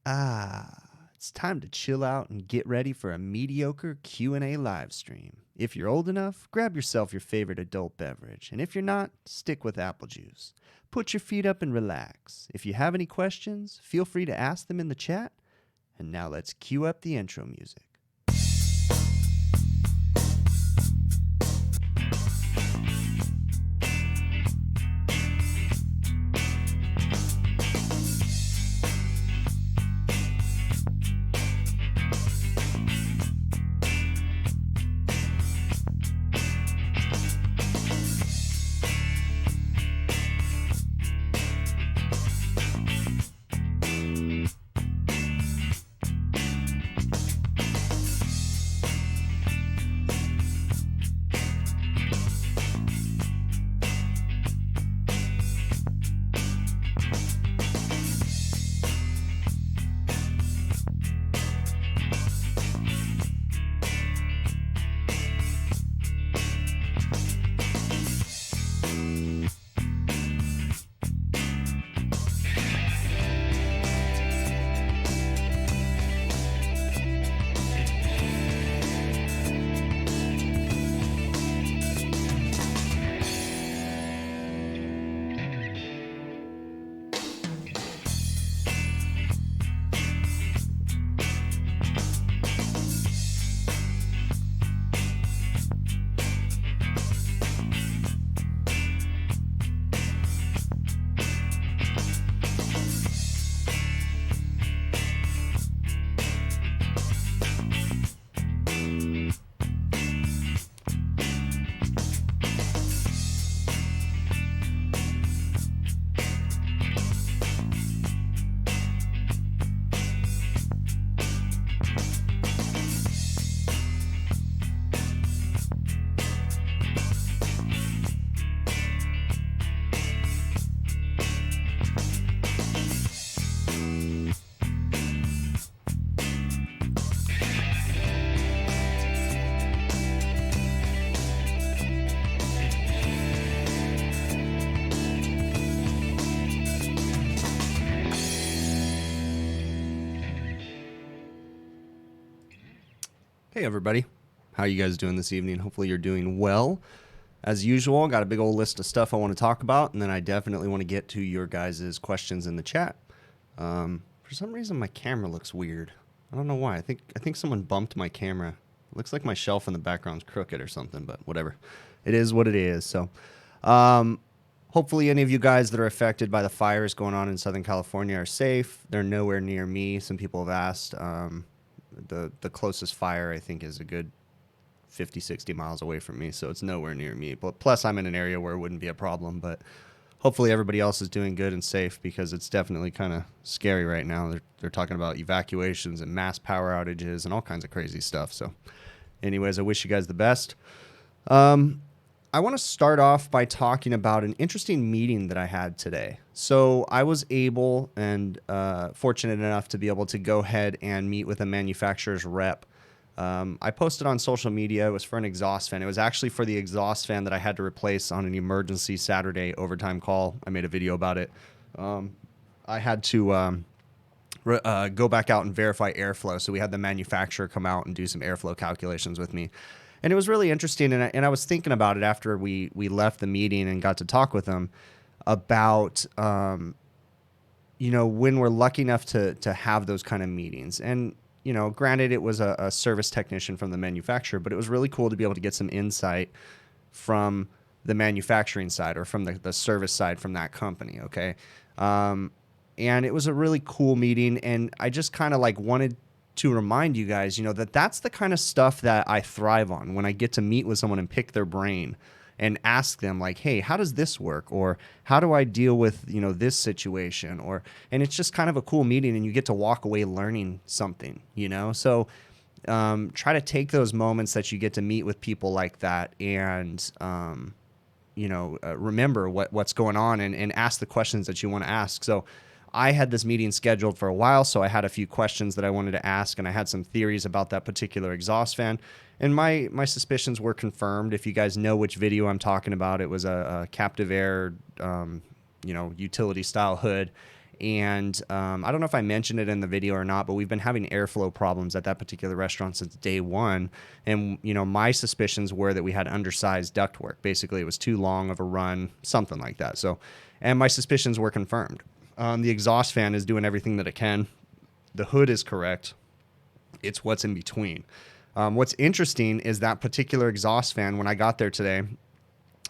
It's time to chill out and get ready for a mediocre Q&A live stream. If you're old enough, grab yourself your favorite adult beverage, and if you're not, stick with apple juice. Put your feet up and relax. If you have any questions, feel free to ask them in the chat. And now let's cue up the intro music. Hey everybody, how you guys doing this evening? Hopefully you're doing well. As usual, got a big old list of stuff I want to talk about, and then I definitely want to get to your guys' questions in the chat. For some reason my camera looks weird. I don't know why. I think someone bumped my camera. It looks like my shelf in the background's crooked or something, but whatever. It is what it is. So hopefully any of you guys that are affected by the fires going on in Southern California are safe. They're nowhere near me. Some people have asked. The closest fire, I think, is a good 50, 60 miles away from me, so it's nowhere near me. But plus, I'm in an area where it wouldn't be a problem, but hopefully everybody else is doing good and safe, because it's definitely kind of scary right now. They're talking about evacuations and mass power outages and all kinds of crazy stuff. So anyways, I wish you guys the best. I want to start off by talking about an interesting meeting that I had today. So I was able and fortunate enough to be able to go ahead and meet with a manufacturer's rep. I posted on social media. It was for an exhaust fan. It was actually for the exhaust fan that I had to replace on an emergency Saturday overtime call. I made a video about it. I had to go back out and verify airflow. So we had the manufacturer come out and do some airflow calculations with me. And it was really interesting, and I was thinking about it after we left the meeting and got to talk with them about, when we're lucky enough to have those kind of meetings. And, granted, it was a service technician from the manufacturer, but it was really cool to be able to get some insight from the manufacturing side or from the service side from that company, okay? And it was a really cool meeting, and I just kind of wanted to remind you guys, that's the kind of stuff that I thrive on when I get to meet with someone and pick their brain and ask them hey, how does this work? Or how do I deal with, this situation? And it's just kind of a cool meeting, and you get to walk away learning something, So try to take those moments that you get to meet with people like that and, remember what's going on and ask the questions that you want to ask. So I had this meeting scheduled for a while, so I had a few questions that I wanted to ask, and I had some theories about that particular exhaust fan. And my suspicions were confirmed. If you guys know which video I'm talking about, it was a captive air, utility style hood. And I don't know if I mentioned it in the video or not, but we've been having airflow problems at that particular restaurant since day one. And, you know, my suspicions were that we had undersized ductwork. Basically, it was too long of a run, something like that. So, and my suspicions were confirmed. The exhaust fan is doing everything that it can. The hood is correct. It's what's in between. What's interesting is that particular exhaust fan, when I got there today,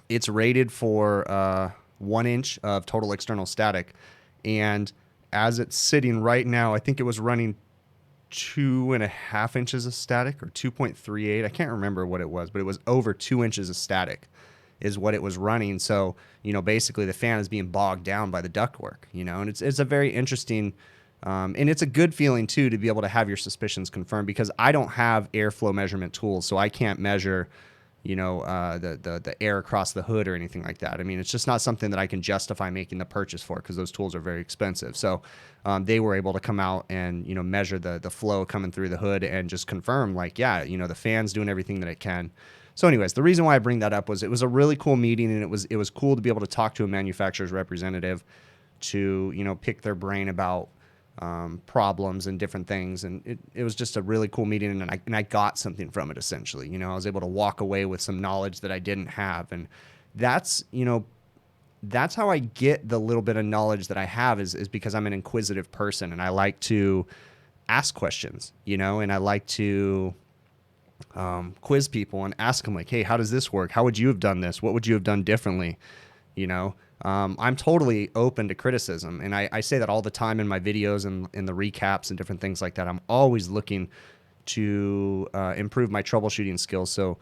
it's rated for 1 inch of total external static. And as it's sitting right now, I think it was running 2.5 inches of static or 2.38. I can't remember what it was, but it was over 2 inches of static is what it was running. So, you know, basically the fan is being bogged down by the ductwork, you know, and it's a very interesting, and it's a good feeling too, to be able to have your suspicions confirmed, because I don't have airflow measurement tools. So I can't measure, you know, the air across the hood or anything like that. I mean, it's just not something that I can justify making the purchase for, because those tools are very expensive. So they were able to come out and, you know, measure the flow coming through the hood and just confirm, like, yeah, you know, the fan's doing everything that it can. So anyways, the reason why I bring that up was it was a really cool meeting, and it was cool to be able to talk to a manufacturer's representative to, you know, pick their brain about problems and different things. And it was just a really cool meeting, and I got something from it, essentially. You know, I was able to walk away with some knowledge that I didn't have. And that's, you know, that's how I get the little bit of knowledge that I have is because I'm an inquisitive person, and I like to ask questions, you know, and I like to quiz people and ask them, like, hey, how does this work? How would you have done this? What would you have done differently? You know, I'm totally open to criticism. And I say that all the time in my videos and in the recaps and different things like that. I'm always looking to improve my troubleshooting skills. So,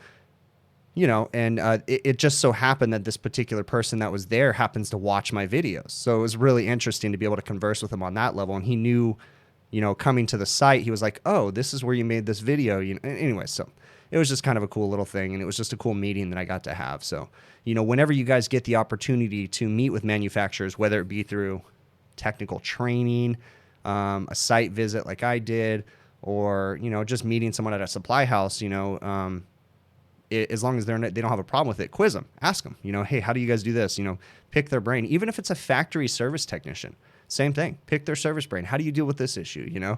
you know, and it just so happened that this particular person that was there happens to watch my videos. So it was really interesting to be able to converse with him on that level. And he knew, you know, coming to the site, he was like, oh, this is where you made this video. You know, anyway, so it was just kind of a cool little thing, and it was just a cool meeting that I got to have. So, you know, whenever you guys get the opportunity to meet with manufacturers, whether it be through technical training, a site visit like I did, or, you know, just meeting someone at a supply house, you know, as long as they don't have a problem with it, quiz them, ask them, you know, hey, how do you guys do this? You know, pick their brain. Even if it's a factory service technician, same thing, pick their service brain. How do you deal with this issue? You know,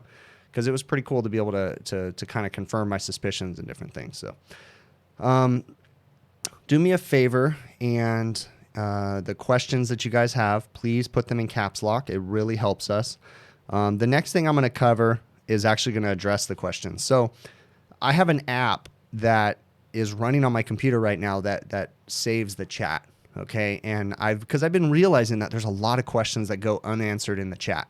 because it was pretty cool to be able to kind of confirm my suspicions and different things. So do me a favor, and the questions that you guys have, please put them in caps lock. It really helps us. The next thing I'm going to cover is actually going to address the questions. So I have an app that is running on my computer right now that saves the chat. Okay. And because I've been realizing that there's a lot of questions that go unanswered in the chat.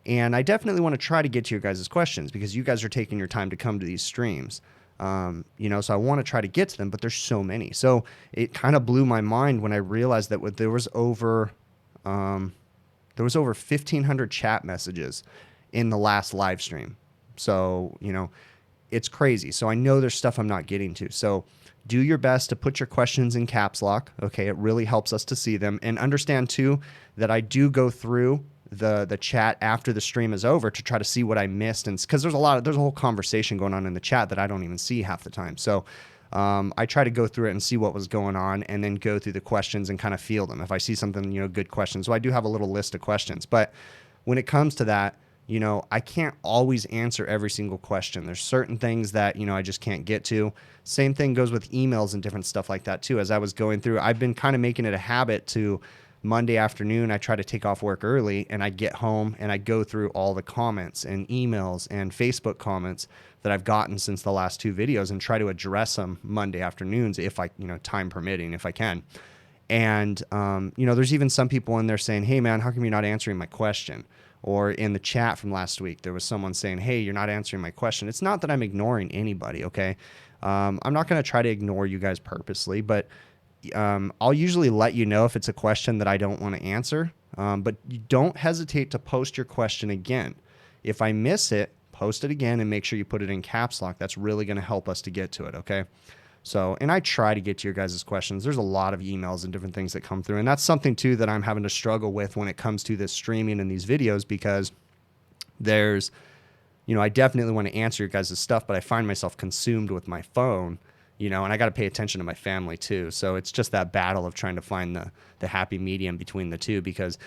And I definitely want to try to get to your guys' questions, because you guys are taking your time to come to these streams. You know, so I want to try to get to them, but there's so many. So it kind of blew my mind when I realized that there was over 1,500 chat messages in the last live stream. So, you know, it's crazy. So I know there's stuff I'm not getting to. So do your best to put your questions in caps lock. Okay. It really helps us to see them, and understand too that I do go through the chat after the stream is over to try to see what I missed. And because there's a whole conversation going on in the chat that I don't even see half the time. So I try to go through it and see what was going on, and then go through the questions and kind of field them. If I see something, you know, good questions. So I do have a little list of questions, but when it comes to that, you know, I can't always answer every single question. There's certain things that, you know, I just can't get to. Same thing goes with emails and different stuff like that too. As I was going through, I've been kind of making it a habit to Monday afternoon, I try to take off work early, and I get home and I go through all the comments and emails and Facebook comments that I've gotten since the last 2 videos, and try to address them Monday afternoons if I, you know, time permitting, if I can. And, you know, there's even some people in there saying, hey man, how come you're not answering my question? Or in the chat from last week, there was someone saying, hey, you're not answering my question. It's not that I'm ignoring anybody. Okay. I'm not going to try to ignore you guys purposely, but I'll usually let you know if it's a question that I don't want to answer, but you don't hesitate to post your question again. If I miss it, post it again and make sure you put it in caps lock. That's really going to help us to get to it. Okay. So, and I try to get to your guys' questions. There's a lot of emails and different things that come through. And that's something too that I'm having to struggle with when it comes to this streaming and these videos, because there's, you know, I definitely want to answer your guys' stuff, but I find myself consumed with my phone, you know, and I got to pay attention to my family too. So it's just that battle of trying to find the happy medium between the two, because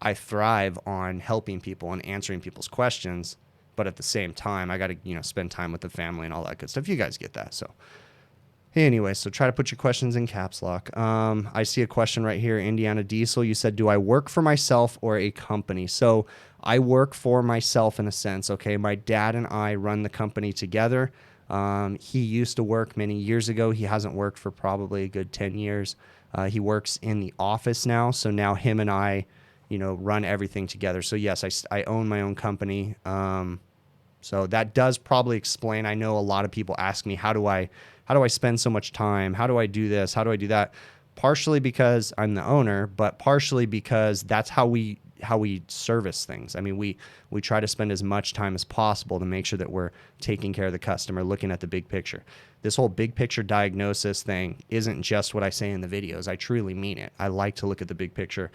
I thrive on helping people and answering people's questions, but at the same time, I got to, spend time with the family and all that good stuff. You guys get that. So anyway, so try to put your questions in caps lock. I see a question right here, Indiana Diesel. You said, do I work for myself or a company? So I work for myself in a sense, okay? My dad and I run the company together. He used to work many years ago. He hasn't worked for probably a good 10 years. He works in the office now. So now him and I, run everything together. So yes, I own my own company. So that does probably explain. I know a lot of people ask me, how do I spend so much time? How do I do this? How do I do that? Partially because I'm the owner, but partially because that's how we service things. I mean, we try to spend as much time as possible to make sure that we're taking care of the customer, looking at the big picture. This whole big picture diagnosis thing isn't just what I say in the videos. I truly mean it. I like to look at the big picture.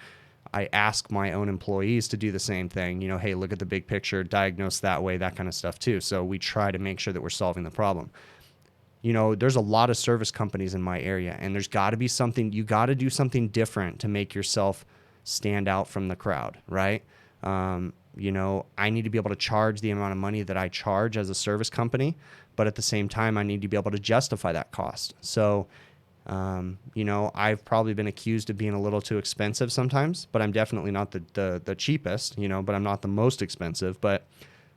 I ask my own employees to do the same thing. Hey, look at the big picture, diagnose that way, that kind of stuff too. So we try to make sure that we're solving the problem. There's a lot of service companies in my area, and there's got to be something, you got to do something different to make yourself stand out from the crowd, right? I need to be able to charge the amount of money that I charge as a service company, but at the same time, I need to be able to justify that cost. So, I've probably been accused of being a little too expensive sometimes, but I'm definitely not the cheapest, but I'm not the most expensive. But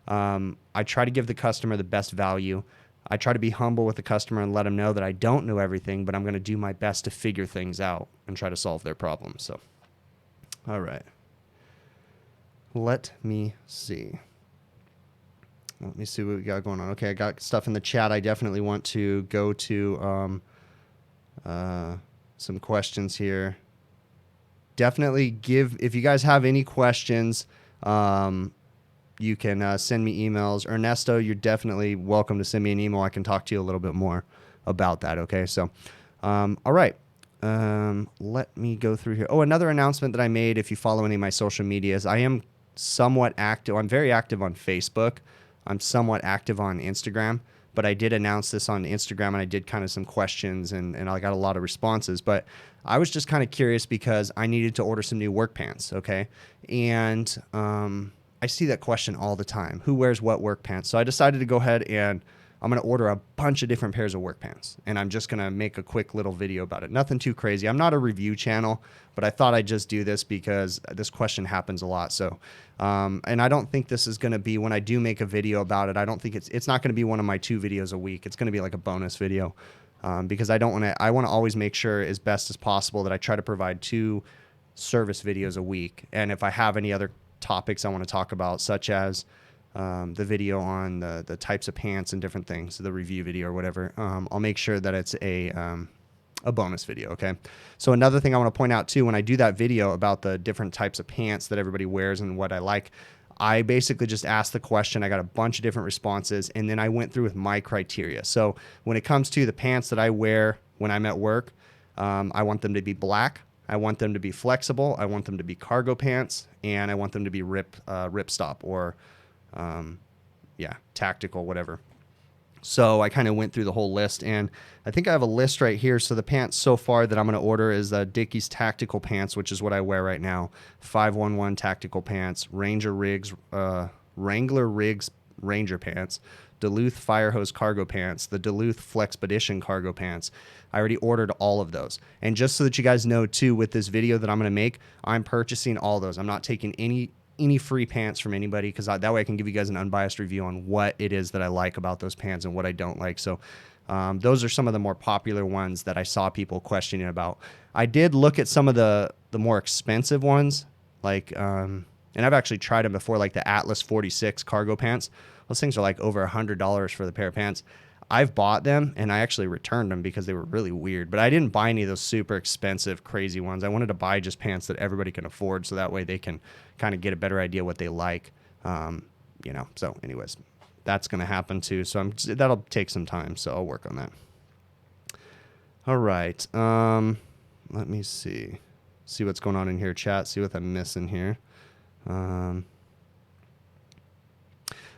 I try to give the customer the best value. I try to be humble with the customer and let them know that I don't know everything, but I'm going to do my best to figure things out and try to solve their problems. So, all right. Let me see. Let me see what we got going on. Okay, I got stuff in the chat. I definitely want to go to some questions here. Definitely if you guys have any questions, you can send me emails. Ernesto, you're definitely welcome to send me an email. I can talk to you a little bit more about that. Okay, so all right. Let me go through here. Oh, another announcement that I made, if you follow any of my social medias, I am somewhat active. I'm very active on Facebook. I'm somewhat active on Instagram, but I did announce this on Instagram, and I did kind of some questions, and I got a lot of responses. But I was just kind of curious because I needed to order some new work pants, okay? And I see that question all the time. Who wears what work pants? So I decided to go ahead and I'm going to order a bunch of different pairs of work pants, and I'm just going to make a quick little video about it. Nothing too crazy. I'm not a review channel, but I thought I'd just do this because this question happens a lot. So, and I don't think this is going to be, when I do make a video about it, I don't think it's not going to be one of my 2 videos a week. It's going to be like a bonus video, because I want to always make sure as best as possible that I try to provide 2 service videos a week. And if I have any other topics I want to talk about, such as the video on the types of pants and different things, the review video or whatever, I'll make sure that it's a bonus video, okay? So another thing I want to point out too, when I do that video about the different types of pants that everybody wears and what I like, I basically just asked the question. I got a bunch of different responses, and then I went through with my criteria. So when it comes to the pants that I wear when I'm at work, I want them to be black. I want them to be flexible. I want them to be cargo pants, and I want them to be rip stop or tactical, whatever. So I kind of went through the whole list, and I think I have a list right here. So the pants so far that I'm going to order is Dickies tactical pants, which is what I wear right now. 511 tactical pants, Wrangler Riggs Ranger pants, Duluth Firehose cargo pants, the Duluth Flexpedition cargo pants. I already ordered all of those. And just so that you guys know too, with this video that I'm going to make, I'm purchasing all those. I'm not taking any free pants from anybody, because that way I can give you guys an unbiased review on what it is that I like about those pants and what I don't like. So those are some of the more popular ones that I saw people questioning about. I did look at some of the more expensive ones, like and I've actually tried them before, like the Atlas 46 cargo pants. Those things are like over $100 for the pair of pants. I've bought them, and I actually returned them because they were really weird. But I didn't buy any of those super expensive, crazy ones. I wanted to buy just pants that everybody can afford, so that way they can kind of get a better idea what they like. So anyways, that's going to happen too. So that'll take some time, so I'll work on that. All right. Let me see what's going on in here, chat. See what I'm missing here.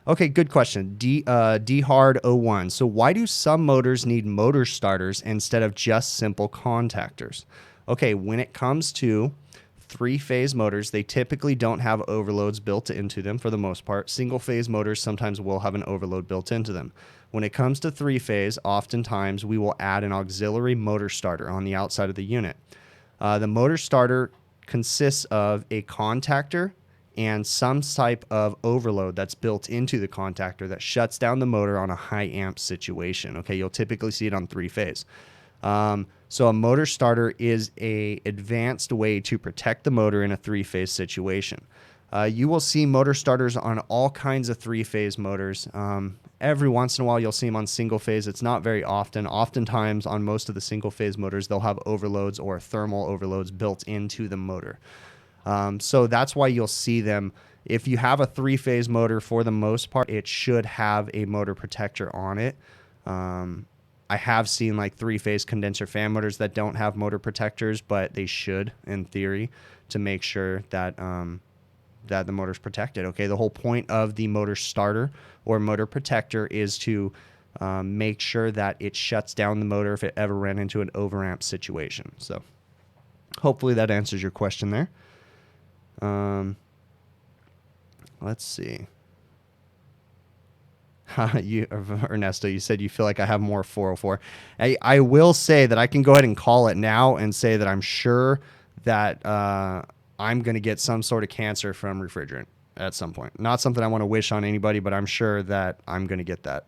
Okay, good question. Dhard01. So why do some motors need motor starters instead of just simple contactors? Okay, when it comes to three-phase motors, they typically don't have overloads built into them for the most part. Single-phase motors sometimes will have an overload built into them. When it comes to three-phase, oftentimes we will add an auxiliary motor starter on the outside of the unit. The motor starter consists of a contactor and some type of overload that's built into the contactor that shuts down the motor on a high amp situation. Okay, you'll typically see it on three-phase. So a motor starter is a advanced way to protect the motor in a three-phase situation. You will see motor starters on all kinds of three-phase motors. Every once in a while, you'll see them on single-phase. It's not very often. Oftentimes, on most of the single-phase motors, they'll have overloads or thermal overloads built into the motor. So that's why you'll see them. If you have a three-phase motor, for the most part, it should have a motor protector on it. I have seen like three-phase condenser fan motors that don't have motor protectors, but they should, in theory, to make sure that that the motor's protected. Okay, the whole point of the motor starter or motor protector is to make sure that it shuts down the motor if it ever ran into an overamp situation. So hopefully that answers your question there. Let's see. You, Ernesto, you said you feel like I have more 404. I will say that I can go ahead and call it now and say that I'm sure that I'm going to get some sort of cancer from refrigerant at some point. Not something I want to wish on anybody, but I'm sure that I'm going to get that.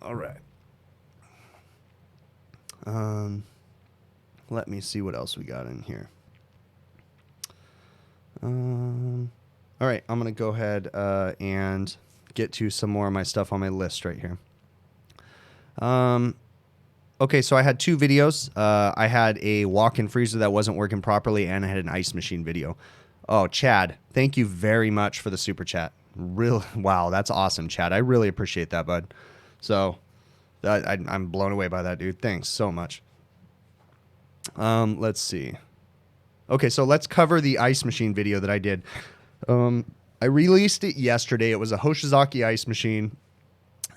All right. Let me see what else we got in here. All right, I'm going to go ahead and get to some more of my stuff on my list right here. Okay, so I had two videos. I had a walk-in freezer that wasn't working properly, and I had an ice machine video. Oh, Chad, thank you very much for the super chat. Wow, that's awesome, Chad. I really appreciate that, bud. So I'm blown away by that, dude. Thanks so much. Let's see. Okay, so let's cover the ice machine video that I did. I released it yesterday. It was a Hoshizaki ice machine,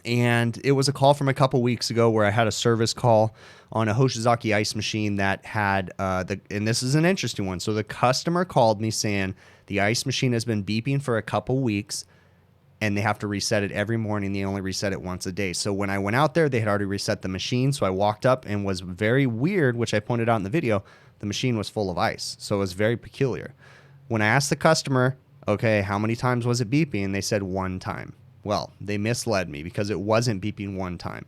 and it was a call from a couple weeks ago where I had a service call on a Hoshizaki ice machine that had, and this is an interesting one. So the customer called me saying the ice machine has been beeping for a couple weeks, and they have to reset it every morning. They only reset it once a day. So when I went out there, they had already reset the machine. So I walked up and was very weird, which I pointed out in the video. The machine was full of ice. So it was very peculiar. When I asked the customer, okay, how many times was it beeping? They said one time. Well, they misled me because it wasn't beeping one time.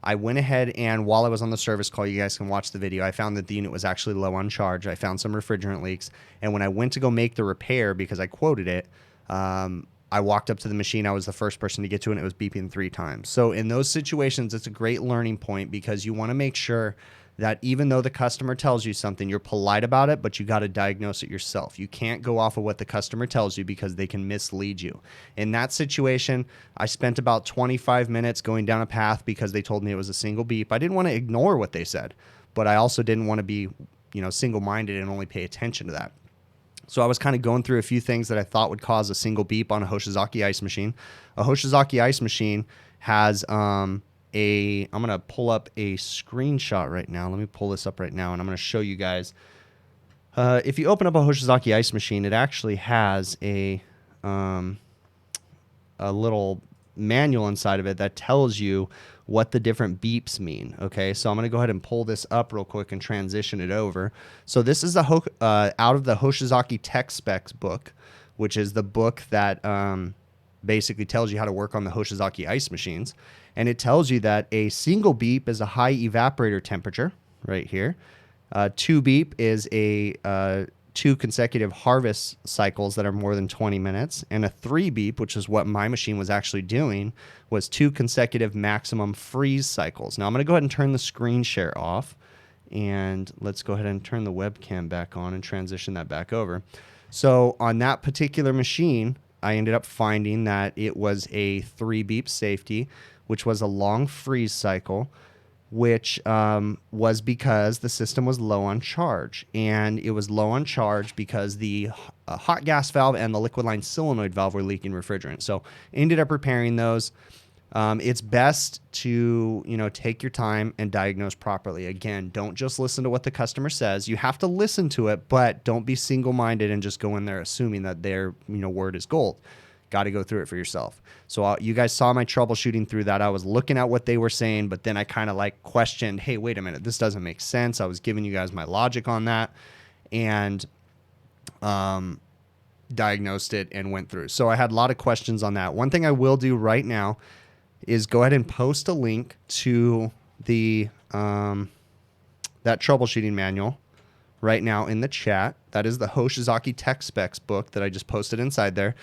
I went ahead and while I was on the service call, you guys can watch the video, I found that the unit was actually low on charge. I found some refrigerant leaks. And when I went to go make the repair, because I quoted it, I walked up to the machine. I was the first person to get to it, and it was beeping 3 times. So in those situations, it's a great learning point because you want to make sure that even though the customer tells you something, you're polite about it, but you got to diagnose it yourself. You can't go off of what the customer tells you because they can mislead you. In that situation, I spent about 25 minutes going down a path because they told me it was a single beep. I didn't want to ignore what they said, but I also didn't want to be, single-minded and only pay attention to that. So I was kind of going through a few things that I thought would cause a single beep on a Hoshizaki ice machine. A Hoshizaki ice machine has I'm going to pull up a screenshot right now. Let me pull this up right now, and I'm going to show you guys. If you open up a Hoshizaki ice machine, it actually has a little manual inside of it that tells you what the different beeps mean. Okay, so I'm going to go ahead and pull this up real quick and transition it over. So this is out of the Hoshizaki Tech Specs book, which is the book that basically tells you how to work on the Hoshizaki ice machines. And it tells you that a single beep is a high evaporator temperature right here. 2 beep is a 2 consecutive harvest cycles that are more than 20 minutes. And a 3 beep, which is what my machine was actually doing, was 2 consecutive maximum freeze cycles. Now I'm going to go ahead and turn the screen share off. And let's go ahead and turn the webcam back on and transition that back over. So on that particular machine, I ended up finding that it was a 3 beep safety, which was a long freeze cycle, which was because the system was low on charge. And it was low on charge because the hot gas valve and the liquid line solenoid valve were leaking refrigerant. So ended up repairing those. It's best to, take your time and diagnose properly. Again, don't just listen to what the customer says. You have to listen to it, but don't be single-minded and just go in there assuming that their, word is gold. Got to go through it for yourself. So you guys saw my troubleshooting through that. I was looking at what they were saying, but then I kind of like questioned, hey, wait a minute, this doesn't make sense. I was giving you guys my logic on that, and diagnosed it and went through. So I had a lot of questions on that. One thing I will do right now is go ahead and post a link to the that troubleshooting manual right now in the chat. That is the Hoshizaki Tech Specs book that I just posted inside there.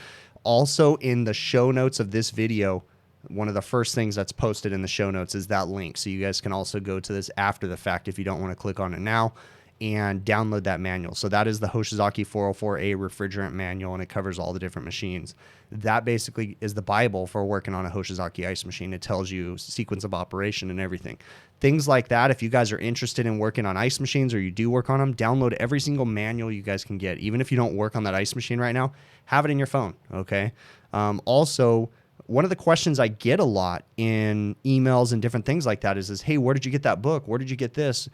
Also in the show notes of this video, one of the first things that's posted in the show notes is that link. So you guys can also go to this after the fact if you don't want to click on it now, and download that manual. So that is the Hoshizaki 404A refrigerant manual, and it covers all the different machines. That basically is the Bible for working on a Hoshizaki ice machine. It tells you sequence of operation and everything. Things like that, if you guys are interested in working on ice machines or you do work on them, download every single manual you guys can get. Even if you don't work on that ice machine right now, have it in your phone, okay? Also, one of the questions I get a lot in emails and different things like that is, hey, where did you get that book? Where did you get this?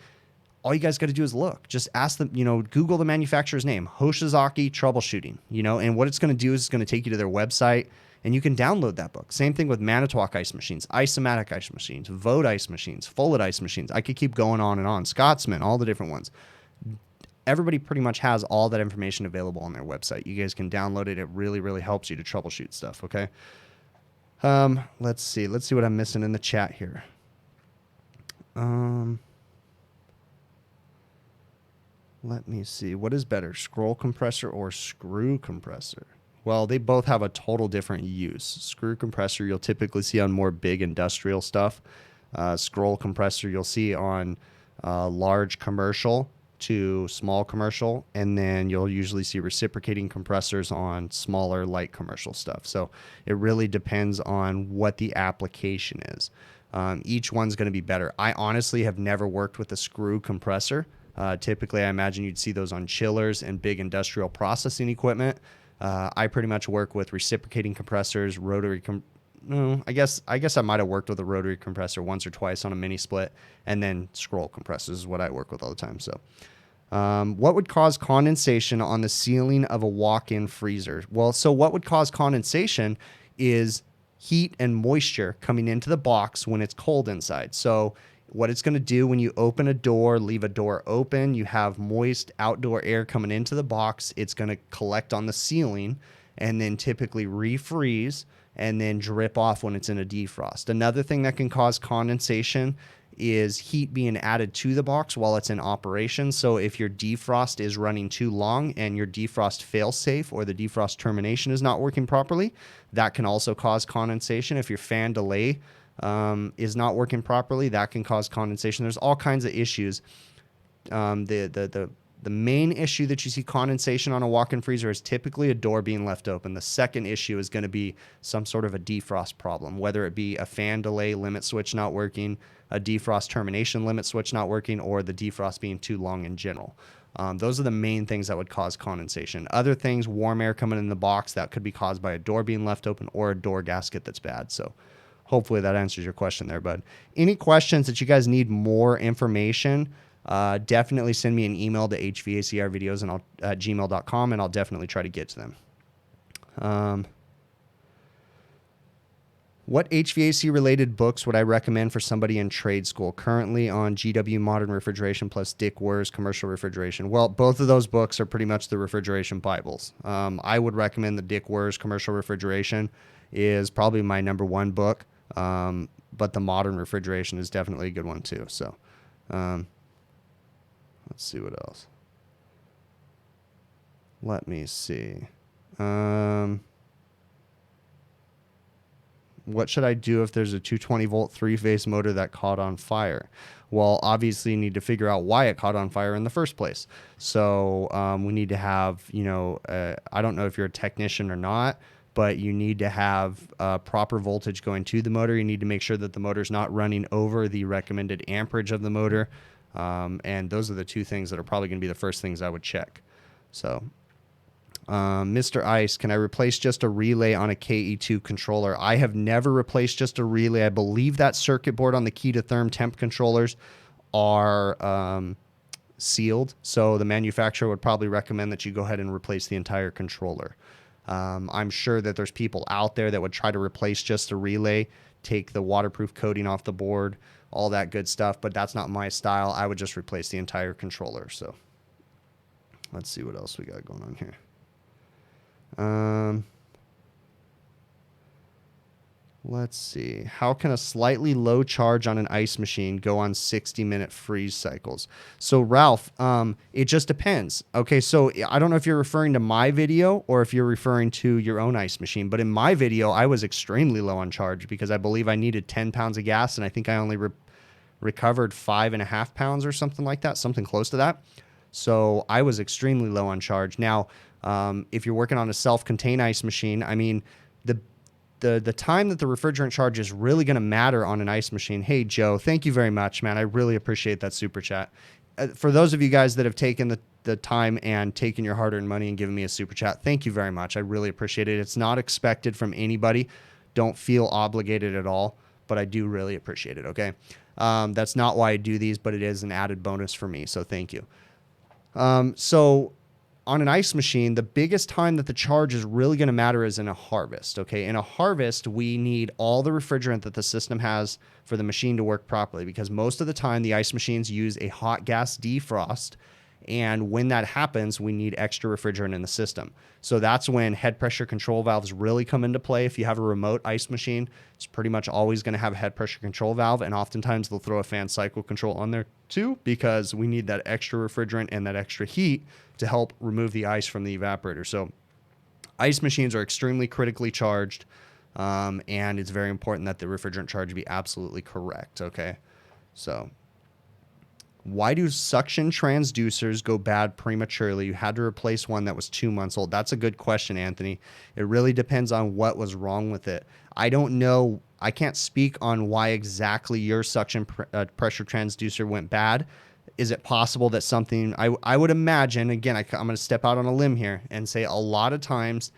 All you guys got to do is look. Just ask them, Google the manufacturer's name, Hoshizaki Troubleshooting, and what it's going to do is it's going to take you to their website, and you can download that book. Same thing with Manitowoc ice machines, Isomatic ice machines, Vode ice machines, Fullet ice machines. I could keep going on and on. Scotsman, all the different ones. Everybody pretty much has all that information available on their website. You guys can download it. It really, really helps you to troubleshoot stuff, okay? Let's see. Let's see what I'm missing in the chat here. Let me see. What is better, scroll compressor or screw compressor? Well, they both have a total different use. Screw compressor you'll typically see on more big industrial stuff. Scroll compressor you'll see on large commercial to small commercial, and then you'll usually see reciprocating compressors on smaller light commercial stuff. So it really depends on what the application is. Each one's going to be better. I honestly have never worked with a screw compressor. Typically, I imagine you'd see those on chillers and big industrial processing equipment. I pretty much work with reciprocating compressors, rotary. I guess I might have worked with a rotary compressor once or twice on a mini split, and then scroll compressors is what I work with all the time. So, what would cause condensation on the ceiling of a walk-in freezer? Well, so what would cause condensation is heat and moisture coming into the box when it's cold inside. So what it's going to do when you open a door, leave a door open, you have moist outdoor air coming into the box. It's going to collect on the ceiling and then typically refreeze and then drip off when it's in a defrost. Another thing that can cause condensation is heat being added to the box while it's in operation. So if your defrost is running too long and your defrost fail-safe or the defrost termination is not working properly, that can also cause condensation. If your fan delay is not working properly, that can cause condensation. There's all kinds of issues. The main issue that you see condensation on a walk-in freezer is typically a door being left open. The second issue is going to be some sort of a defrost problem, whether it be a fan delay limit switch not working, a defrost termination limit switch not working, or the defrost being too long in general. Those are the main things that would cause condensation. Other things, warm air coming in the box, that could be caused by a door being left open or a door gasket that's bad. So hopefully that answers your question there, bud. Any questions that you guys need more information, definitely send me an email to hvacrvideos and at gmail.com, and I'll definitely try to get to them. What HVAC related books would I recommend for somebody in trade school? Currently on GW Modern Refrigeration plus Dick Wer's Commercial Refrigeration. Well, both of those books are pretty much the refrigeration Bibles. I would recommend the Dick Wer's Commercial Refrigeration is probably my number one book. But the Modern Refrigeration is definitely a good one too. So, let's see what else. Let me see. What should I do if there's a 220 volt three-phase motor that caught on fire? Well, obviously you need to figure out why it caught on fire in the first place. So we need to have, I don't know if you're a technician or not, but you need to have proper voltage going to the motor. You need to make sure that the motor's not running over the recommended amperage of the motor. And those are the two things that are probably going to be the first things I would check. So Mr. Ice, can I replace just a relay on a KE2 controller? I have never replaced just a relay. I believe that circuit board on the key to therm temp controllers are sealed, so the manufacturer would probably recommend that you go ahead and replace the entire controller. I'm sure that there's people out there that would try to replace just a relay, take the waterproof coating off the board, all that good stuff, but that's not my style. I would just replace the entire controller. So let's see what else we got going on here. Let's see. How can a slightly low charge on an ice machine go on 60-minute freeze cycles? So, Ralph, it just depends. Okay, so I don't know if you're referring to my video or if you're referring to your own ice machine, but in my video, I was extremely low on charge because I believe I needed 10 pounds of gas, and I think I only recovered 5.5 pounds or something like that, something close to that. So I was extremely low on charge. Now, if you're working on a self-contained ice machine, I mean, the time that the refrigerant charge is really going to matter on an ice machine. Hey, Joe, thank you very much, man. I really appreciate that super chat. For those of you guys that have taken the time and taken your hard-earned money and given me a super chat, thank you very much. I really appreciate it. It's not expected from anybody. Don't feel obligated at all, but I do really appreciate it, okay? That's not why I do these, but it is an added bonus for me, so thank you. So on an ice machine, the biggest time that the charge is really going to matter is in a harvest, okay? In a harvest, we need all the refrigerant that the system has for the machine to work properly, because most of the time the ice machines use a hot gas defrost, and when that happens, we need extra refrigerant in the system. So that's when head pressure control valves really come into play. If you have a remote ice machine, it's pretty much always going to have a head pressure control valve, and oftentimes they'll throw a fan cycle control on there too, because we need that extra refrigerant and that extra heat to help remove the ice from the evaporator. So ice machines are extremely critically charged, and it's very important that the refrigerant charge be absolutely correct, okay? So why do suction transducers go bad prematurely? You had to replace one that was 2 months old. That's a good question, Anthony. It really depends on what was wrong with it. I don't know. I can't speak on why exactly your suction pressure transducer went bad. Is it possible that something, I would imagine, again, I'm going to step out on a limb here and say a lot of times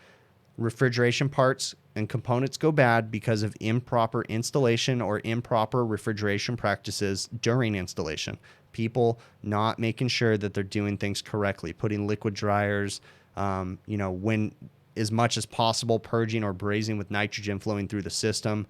refrigeration parts and components go bad because of improper installation or improper refrigeration practices during installation. People not making sure that they're doing things correctly, putting liquid dryers, when as much as possible, purging or brazing with nitrogen flowing through the system.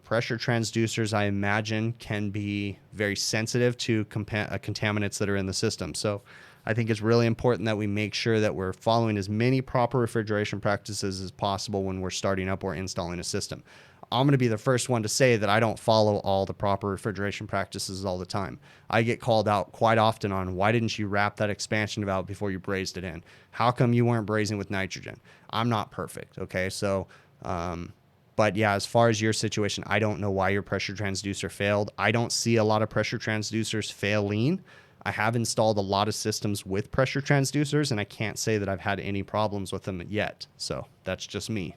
Pressure transducers, I imagine, can be very sensitive to contaminants that are in the system. So I think it's really important that we make sure that we're following as many proper refrigeration practices as possible when we're starting up or installing a system. I'm going to be the first one to say that I don't follow all the proper refrigeration practices all the time. I get called out quite often on, why didn't you wrap that expansion valve before you brazed it in? How come you weren't brazing with nitrogen? I'm not perfect, okay? So, but yeah, as far as your situation, I don't know why your pressure transducer failed. I don't see a lot of pressure transducers failing. I have installed a lot of systems with pressure transducers, and I can't say that I've had any problems with them yet. So that's just me.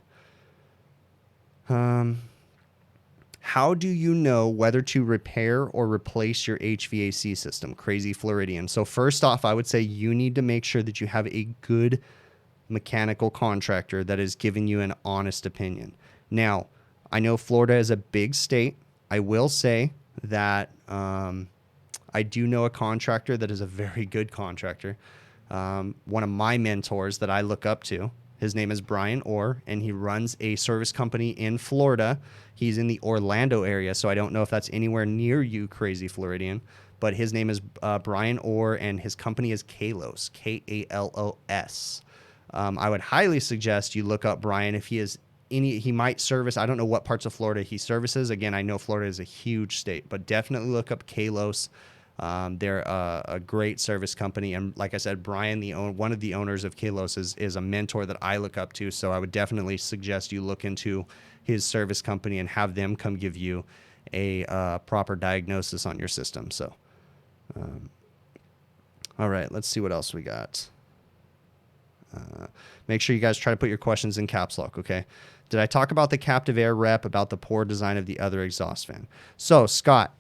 How do you know whether to repair or replace your HVAC system? Crazy Floridian. So first off, I would say you need to make sure that you have a good mechanical contractor that is giving you an honest opinion. Now, I know Florida is a big state. I will say that I do know a contractor that is a very good contractor. One of my mentors that I look up to, his name is Brian Orr, and he runs a service company in Florida. He's in the Orlando area, so I don't know if that's anywhere near you, Crazy Floridian. But his name is Brian Orr, and his company is Kalos, K-A-L-O-S. I would highly suggest you look up Brian. If he is he might service, I don't know what parts of Florida he services. Again, I know Florida is a huge state, but definitely look up Kalos. They're a great service company, and like I said, Brian, one of the owners of Kalos, is a mentor that I look up to. So I would definitely suggest you look into his service company and have them come give you a proper diagnosis on your system. So, all right, let's see what else we got. Make sure you guys try to put your questions in caps lock, okay? Did I talk about the captive air rep, about the poor design of the other exhaust fan? So, Scott,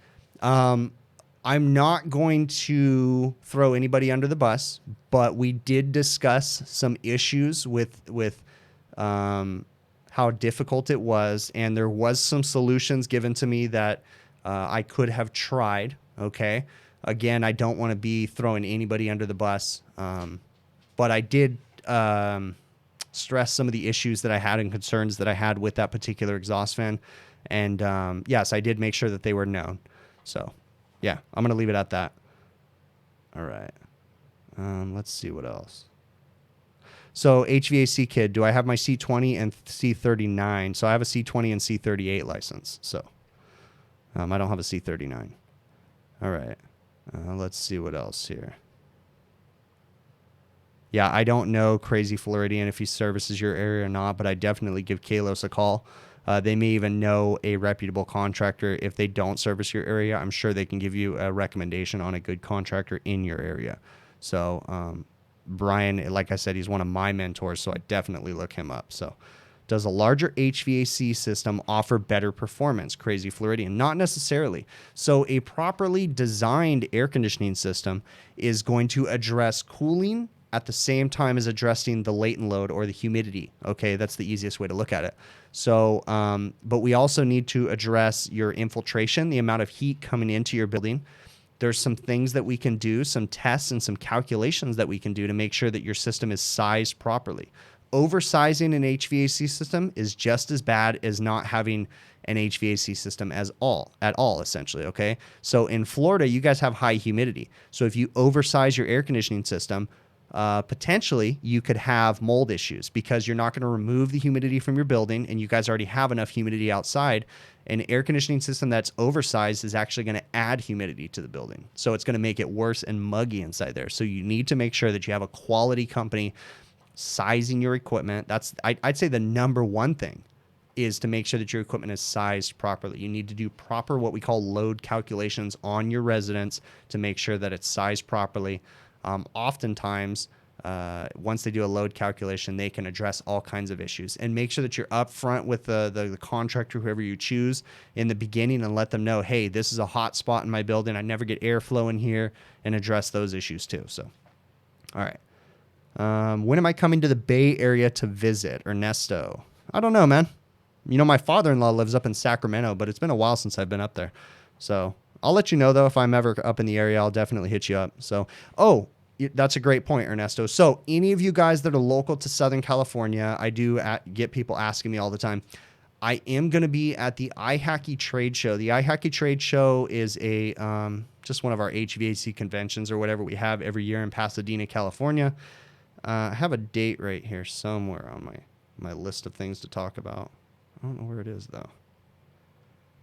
I'm not going to throw anybody under the bus, but we did discuss some issues with how difficult it was, and there was some solutions given to me that I could have tried. Okay, again, I don't want to be throwing anybody under the bus, but I did stress some of the issues that I had and concerns that I had with that particular exhaust fan, and yes, I did make sure that they were known. So. Yeah, I'm going to leave it at that. All right. Let's see what else. So HVAC kid, do I have my C20 and C39? So I have a C20 and C38 license. So I don't have a C39. All right. Let's see what else here. Yeah, I don't know Crazy Floridian if he services your area or not, but I definitely give Kalos a call. They may even know a reputable contractor. If they don't service your area, I'm sure they can give you a recommendation on a good contractor in your area. So Brian, like I said, he's one of my mentors, so I definitely look him up. So does a larger HVAC system offer better performance? Crazy Floridian. Not necessarily. So a properly designed air conditioning system is going to address cooling at the same time as addressing the latent load or the humidity. Okay, that's the easiest way to look at it. So, but we also need to address your infiltration, the amount of heat coming into your building. There's some things that we can do, some tests and some calculations that we can do to make sure that your system is sized properly. Oversizing an HVAC system is just as bad as not having an HVAC system at all, essentially, okay? So in Florida, you guys have high humidity. So if you oversize your air conditioning system, potentially you could have mold issues because you're not going to remove the humidity from your building, and you guys already have enough humidity outside. An air conditioning system that's oversized is actually going to add humidity to the building. So it's going to make it worse and muggy inside there. So you need to make sure that you have a quality company sizing your equipment. That's, I'd say the number one thing is to make sure that your equipment is sized properly. You need to do proper what we call load calculations on your residence to make sure that it's sized properly. Oftentimes, once they do a load calculation, they can address all kinds of issues, and make sure that you're upfront with the contractor, whoever you choose, in the beginning, and let them know, hey, this is a hot spot in my building. I never get airflow in here, and address those issues too. So, all right. When am I coming to the Bay Area to visit? Ernesto. I don't know, man. You know, my father-in-law lives up in Sacramento, but it's been a while since I've been up there. So I'll let you know, though, if I'm ever up in the area. I'll definitely hit you up. So, that's a great point, Ernesto. So any of you guys that are local to Southern California, I do get people asking me all the time. I am going to be at the iHacky Trade Show. The iHacky Trade Show is a just one of our HVAC conventions or whatever we have every year in Pasadena, California. I have a date right here somewhere on my list of things to talk about. I don't know where it is, though.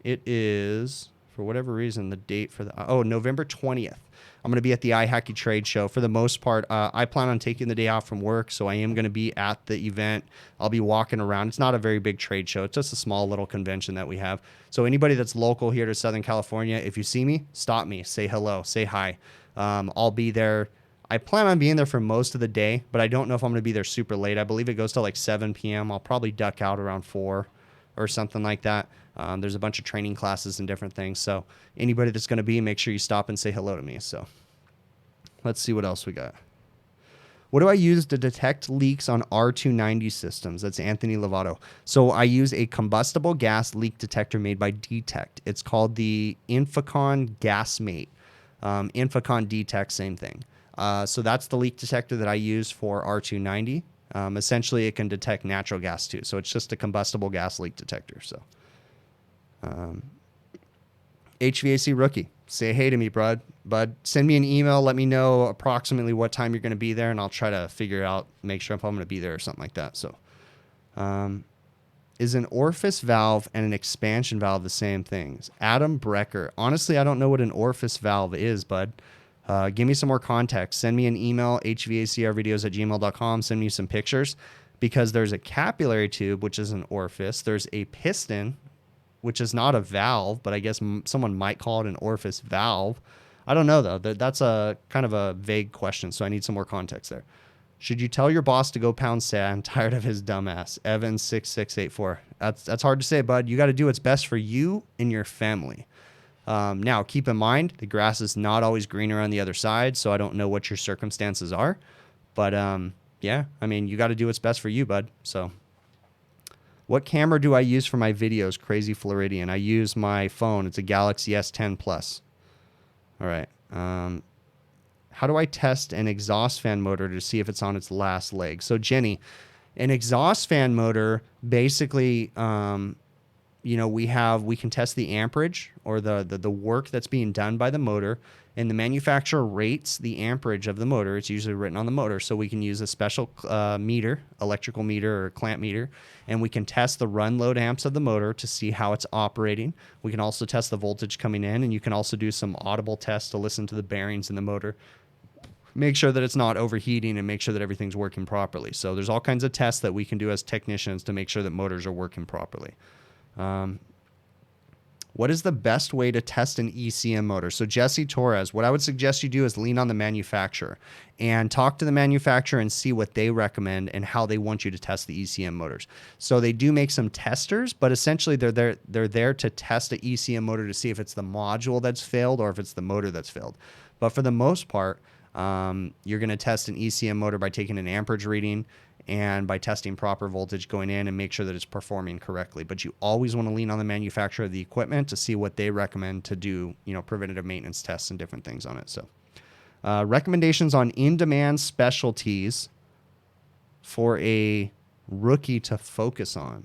It is, for whatever reason, the date for November 20th. I'm going to be at the iHacky Trade Show. For the most part, I plan on taking the day off from work, so I am going to be at the event. I'll be walking around. It's not a very big trade show. It's just a small little convention that we have. So anybody that's local here to Southern California, if you see me, stop me, say hello, say hi. I'll be there. I plan on being there for most of the day, but I don't know if I'm going to be there super late. I believe it goes till like 7 p.m. I'll probably duck out around 4 or something like that. There's a bunch of training classes and different things. So anybody that's going to be, make sure you stop and say hello to me. So let's see what else we got. What do I use to detect leaks on R290 systems? That's Anthony Lovato. So I use a combustible gas leak detector made by Detect. It's called the Infocon GasMate. Infocon Detect, same thing. So that's the leak detector that I use for R290. Essentially, it can detect natural gas too. So it's just a combustible gas leak detector. So HVAC rookie, say hey to me, bud. Send me an email. Let me know approximately what time you're going to be there, and I'll try to figure out, make sure if I'm going to be there or something like that. So is an orifice valve and an expansion valve the same things? Adam Brecker. Honestly, I don't know what an orifice valve is, bud. Give me some more context. Send me an email, hvacrvideos@gmail.com. Send me some pictures, because there's a capillary tube, which is an orifice. There's a piston, which is not a valve, but I guess someone might call it an orifice valve. I don't know, though. That's a kind of a vague question, so I need some more context there. Should you tell your boss to go pound sand? Tired of his dumbass. Evan6684. That's hard to say, bud. You got to do what's best for you and your family. Now, keep in mind, the grass is not always greener on the other side, so I don't know what your circumstances are. But, yeah, I mean, you got to do what's best for you, bud. So, what camera do I use for my videos? Crazy Floridian. I use my phone. It's a Galaxy S10 Plus. All right. How do I test an exhaust fan motor to see if it's on its last leg? So, Jenny, an exhaust fan motor, basically, we can test the amperage or the work that's being done by the motor, and the manufacturer rates the amperage of the motor. It's usually written on the motor, so we can use a special meter, electrical meter or clamp meter, and we can test the run load amps of the motor to see how it's operating. We can also test the voltage coming in, and you can also do some audible tests to listen to the bearings in the motor. Make sure that it's not overheating and make sure that everything's working properly. So there's all kinds of tests that we can do as technicians to make sure that motors are working properly. What is the best way to test an ECM motor? So Jesse Torres, what I would suggest you do is lean on the manufacturer and talk to the manufacturer and see what they recommend and how they want you to test the ECM motors. So they do make some testers, but essentially they're there to test the ECM motor to see if it's the module that's failed or if it's the motor that's failed. But for the most part, you're going to test an ECM motor by taking an amperage reading and by testing proper voltage going in and make sure that it's performing correctly. But you always want to lean on the manufacturer of the equipment to see what they recommend to do, preventative maintenance tests and different things on it. So, recommendations on in-demand specialties for a rookie to focus on.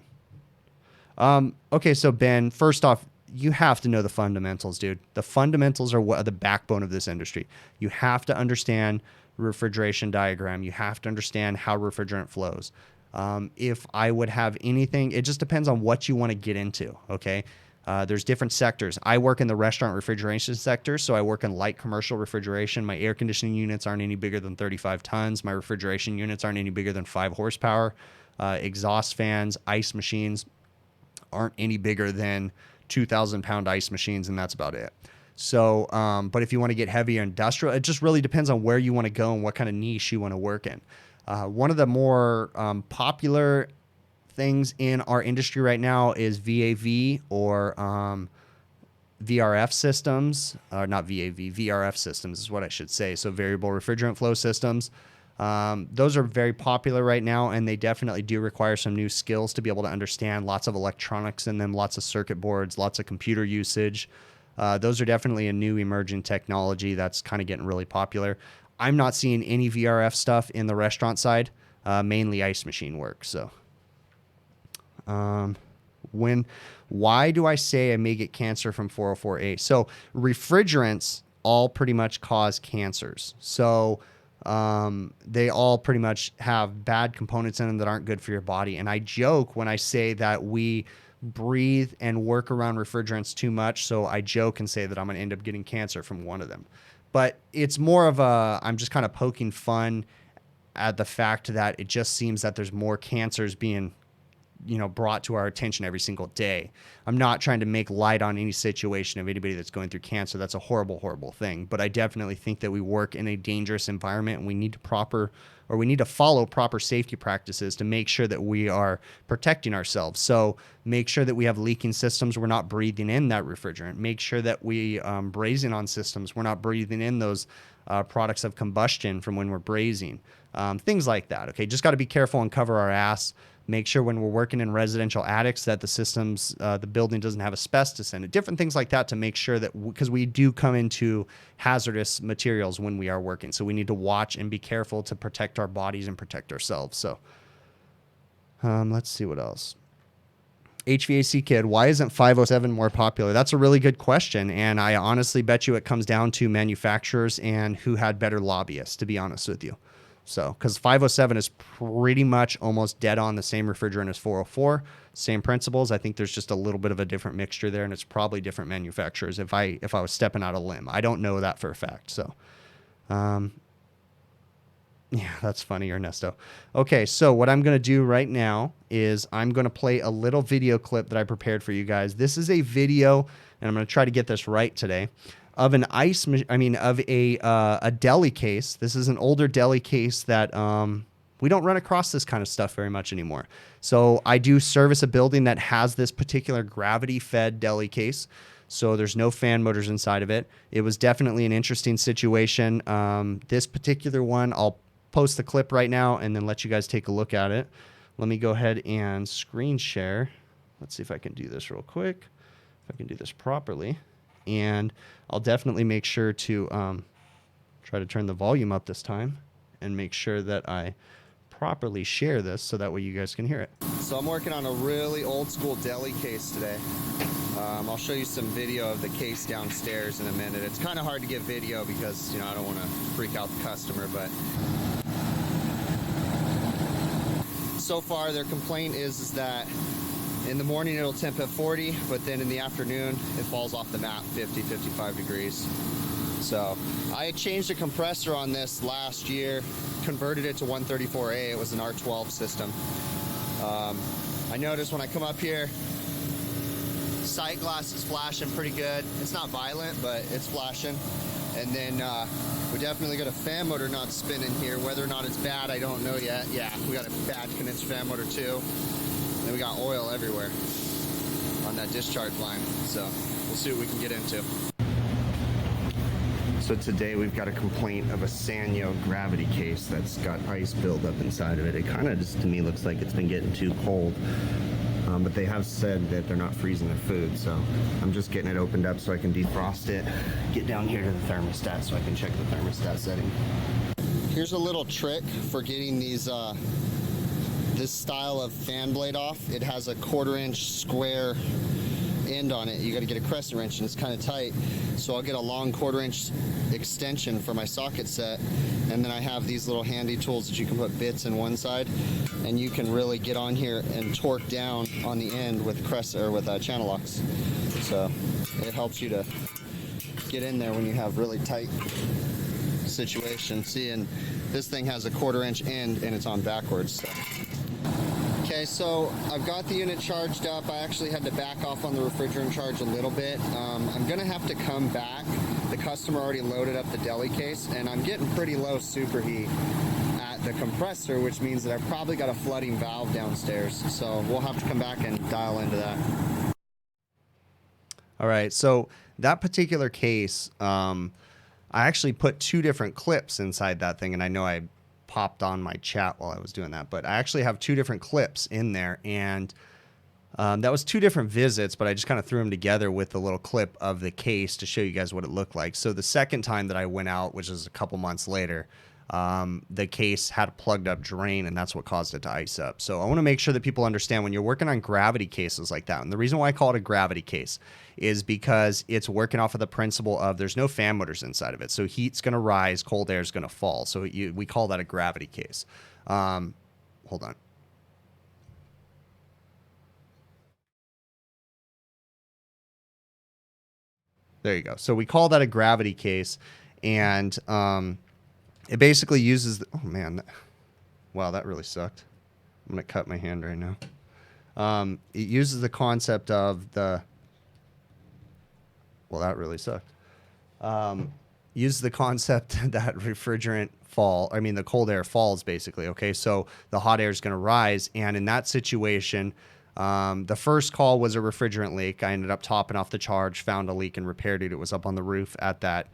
Okay, so Ben, first off, you have to know the fundamentals, dude. The fundamentals are what the backbone of this industry. You have to understand refrigeration diagram. You have to understand how refrigerant flows. If I would have anything, it just depends on what you want to get into. Okay. There's different sectors. I work in the restaurant refrigeration sector. So I work in light commercial refrigeration. My air conditioning units aren't any bigger than 35 tons. My refrigeration units aren't any bigger than 5 horsepower. Exhaust fans, ice machines aren't any bigger than 2,000-pound ice machines. And that's about it. So, but if you want to get heavier industrial, it just really depends on where you want to go and what kind of niche you want to work in. One of the more popular things in our industry right now is VAV or VRF systems, or not VAV, VRF systems is what I should say. So variable refrigerant flow systems. Those are very popular right now, and they definitely do require some new skills to be able to understand lots of electronics in them, lots of circuit boards, lots of computer usage. Those are definitely a new emerging technology that's kind of getting really popular. I'm not seeing any VRF stuff in the restaurant side, mainly ice machine work. So, why do I say I may get cancer from 404A? So refrigerants all pretty much cause cancers. So, they all pretty much have bad components in them that aren't good for your body. And I joke when I say that we breathe and work around refrigerants too much. So I joke and say that I'm going to end up getting cancer from one of them. But it's more of I'm just kind of poking fun at the fact that it just seems that there's more cancers being, brought to our attention every single day. I'm not trying to make light on any situation of anybody that's going through cancer. That's a horrible, horrible thing. But I definitely think that we work in a dangerous environment and we need to follow proper safety practices to make sure that we are protecting ourselves. So make sure that we have leaking systems. We're not breathing in that refrigerant. Make sure that we brazing on systems. We're not breathing in those products of combustion from when we're brazing. Things like that. Okay. Just got to be careful and cover our ass. Make sure when we're working in residential attics that the systems, the building doesn't have asbestos in it. Different things like that to make sure that, because we do come into hazardous materials when we are working. So we need to watch and be careful to protect our bodies and protect ourselves. So let's see what else. HVAC Kid, why isn't 507 more popular? That's a really good question. And I honestly bet you it comes down to manufacturers and who had better lobbyists, to be honest with you. So, because 507 is pretty much almost dead on the same refrigerant as 404, same principles. I think there's just a little bit of a different mixture there, and it's probably different manufacturers. If I was stepping out a limb, I don't know that for a fact. So, yeah, that's funny, Ernesto. Okay, so what I'm going to do right now is I'm going to play a little video clip that I prepared for you guys. This is a video, and I'm going to try to get this right today, of an a deli case. This is an older deli case that we don't run across this kind of stuff very much anymore. So I do service a building that has this particular gravity-fed deli case. So there's no fan motors inside of it. It was definitely an interesting situation. This particular one, I'll post the clip right now and then let you guys take a look at it. Let me go ahead and screen share. Let's see if I can do this real quick, if I can do this properly. And I'll definitely make sure to try to turn the volume up this time and make sure that I properly share this so that way you guys can hear it. So I'm working on a really old school deli case today. I'll show you some video of the case downstairs in a minute. It's kind of hard to get video because, you know, I don't want to freak out the customer, but so far their complaint is that in the morning it'll temp at 40, but then in the afternoon it falls off the map 50, 55 degrees. So I had changed the compressor on this last year, converted it to 134A. It was an R12 system. I noticed when I come up here, sight glass is flashing pretty good. It's not violent, but it's flashing. And then we definitely got a fan motor not spinning here. Whether or not it's bad, I don't know yet. Yeah, we got a bad condensed fan motor too. And then we got oil everywhere on that discharge line. So we'll see what we can get into. So today we've got a complaint of a Sanyo gravity case that's got ice buildup inside of it. It kind of just to me looks like it's been getting too cold. But they have said that they're not freezing their food, so I'm just getting it opened up so I can defrost it, get down here to the thermostat so I can check the thermostat setting. Here's a little trick for getting these this style of fan blade off. It has a 1/4 inch square end on it. You got to get a crescent wrench and it's kind of tight, so I'll get a long 1/4 inch extension for my socket set, and then I have these little handy tools that you can put bits in one side, and you can really get on here and torque down on the end with channel locks. So it helps you to get in there when you have really tight situations. See, and this thing has a 1/4 inch end and it's on backwards. So. Okay, so I've got the unit charged up. I actually had to back off on the refrigerant charge a little bit. I'm gonna have to come back. The customer already loaded up the deli case, and I'm getting pretty low superheat at the compressor, which means that I've probably got a flooding valve downstairs. So we'll have to come back and dial into that. All right, so that particular case, I actually put 2 different clips inside that thing, and I know I popped on my chat while I was doing that, but I actually have 2 different clips in there, and that was 2 different visits, but I just kind of threw them together with the little clip of the case to show you guys what it looked like. So the second time that I went out, which was a couple months later, the case had a plugged up drain, and that's what caused it to ice up. So I want to make sure that people understand when you're working on gravity cases like that, and the reason why I call it a gravity case is because it's working off of the principle of there's no fan motors inside of it. So heat's going to rise, cold air is going to fall. So we call that a gravity case. Hold on. There you go. So we call that a gravity case, and it basically uses oh man, wow, that really sucked. I'm gonna cut my hand right now. It uses the concept of the well, that really sucked. Uses the concept that refrigerant the cold air falls basically. Okay, so the hot air is going to rise, and in that situation, the first call was a refrigerant leak. I ended up topping off the charge, found a leak, and repaired it. It was up on the roof at that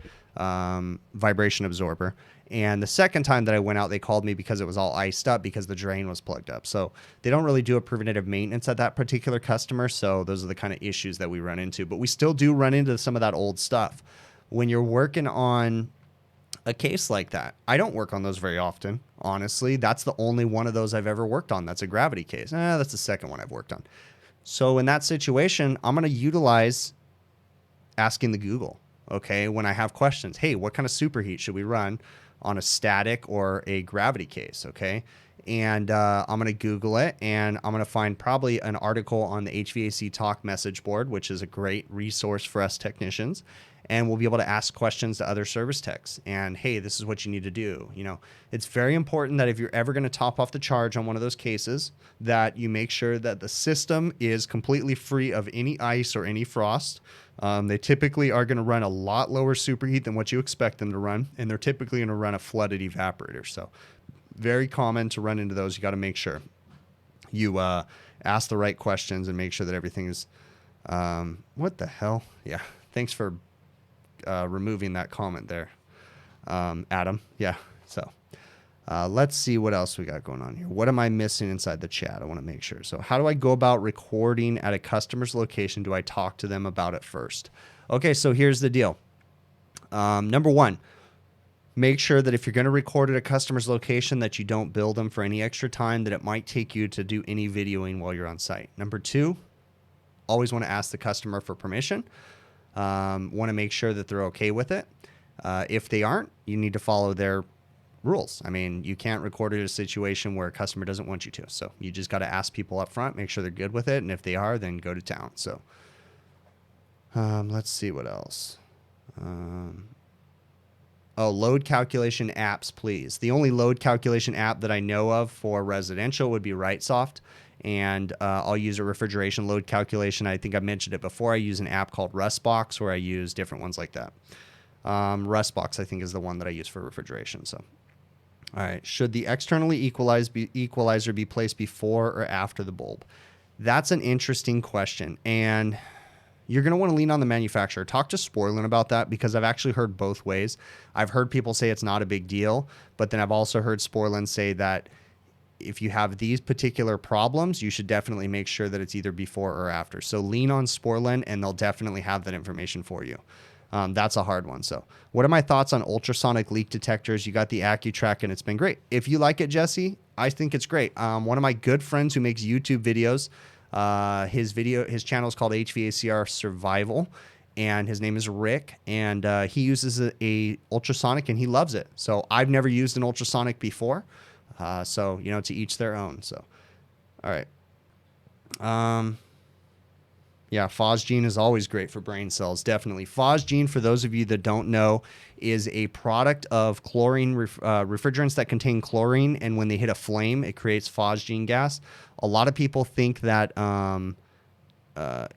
vibration absorber. And the second time that I went out, they called me because it was all iced up because the drain was plugged up. So they don't really do a preventative maintenance at that particular customer. So those are the kind of issues that we run into. But we still do run into some of that old stuff. When you're working on a case like that, I don't work on those very often, honestly. That's the only one of those I've ever worked on. That's a gravity case. That's the second one I've worked on. So in that situation, I'm going to utilize asking the Google. Okay, when I have questions, hey, what kind of superheat should we run on a static or a gravity case? Okay, and I'm going to Google it, and I'm going to find probably an article on the HVAC Talk message board, which is a great resource for us technicians, and we'll be able to ask questions to other service techs. And hey, this is what you need to do. You know, it's very important that if you're ever going to top off the charge on one of those cases, that you make sure that the system is completely free of any ice or any frost. They typically are going to run a lot lower superheat than what you expect them to run, and they're typically going to run a flooded evaporator. So very common to run into those. You got to make sure you ask the right questions and make sure that everything is What the hell? Yeah. Thanks for removing that comment there, Adam. Yeah. So let's see what else we got going on here. What am I missing inside the chat? I want to make sure. So how do I go about recording at a customer's location? Do I talk to them about it first? Okay, so here's the deal. Number one, make sure that if you're going to record at a customer's location that you don't bill them for any extra time that it might take you to do any videoing while you're on site. Number two, always want to ask the customer for permission. Want to make sure that they're okay with it. If they aren't, you need to follow their rules. I mean, you can't record it in a situation where a customer doesn't want you to. So you just got to ask people up front, make sure they're good with it. And if they are, then go to town. So let's see what else. Oh, load calculation apps, please. The only load calculation app that I know of for residential would be RightSoft. And I'll use a refrigeration load calculation. I think I mentioned it before. I use an app called Rustbox where I use different ones like that. Rustbox, I think, is the one that I use for refrigeration. So, all right. Should the externally equalizer be placed before or after the bulb? That's an interesting question. And you're going to want to lean on the manufacturer. Talk to Sporlan about that because I've actually heard both ways. I've heard people say it's not a big deal, but then I've also heard Sporlan say that if you have these particular problems, you should definitely make sure that it's either before or after. So lean on Sporlan and they'll definitely have that information for you. That's a hard one. So what are my thoughts on ultrasonic leak detectors? You got the AccuTrack and it's been great. If you like it, Jesse, I think it's great. One of my good friends who makes YouTube videos, his channel is called HVACR Survival, and his name is Rick, and he uses a ultrasonic and he loves it. So I've never used an ultrasonic before. So, you know, to each their own. So, all right. Yeah, phosgene is always great for brain cells. Definitely. Phosgene, for those of you that don't know, is a product of chlorine refrigerants that contain chlorine. And when they hit a flame, it creates phosgene gas. A lot of people think that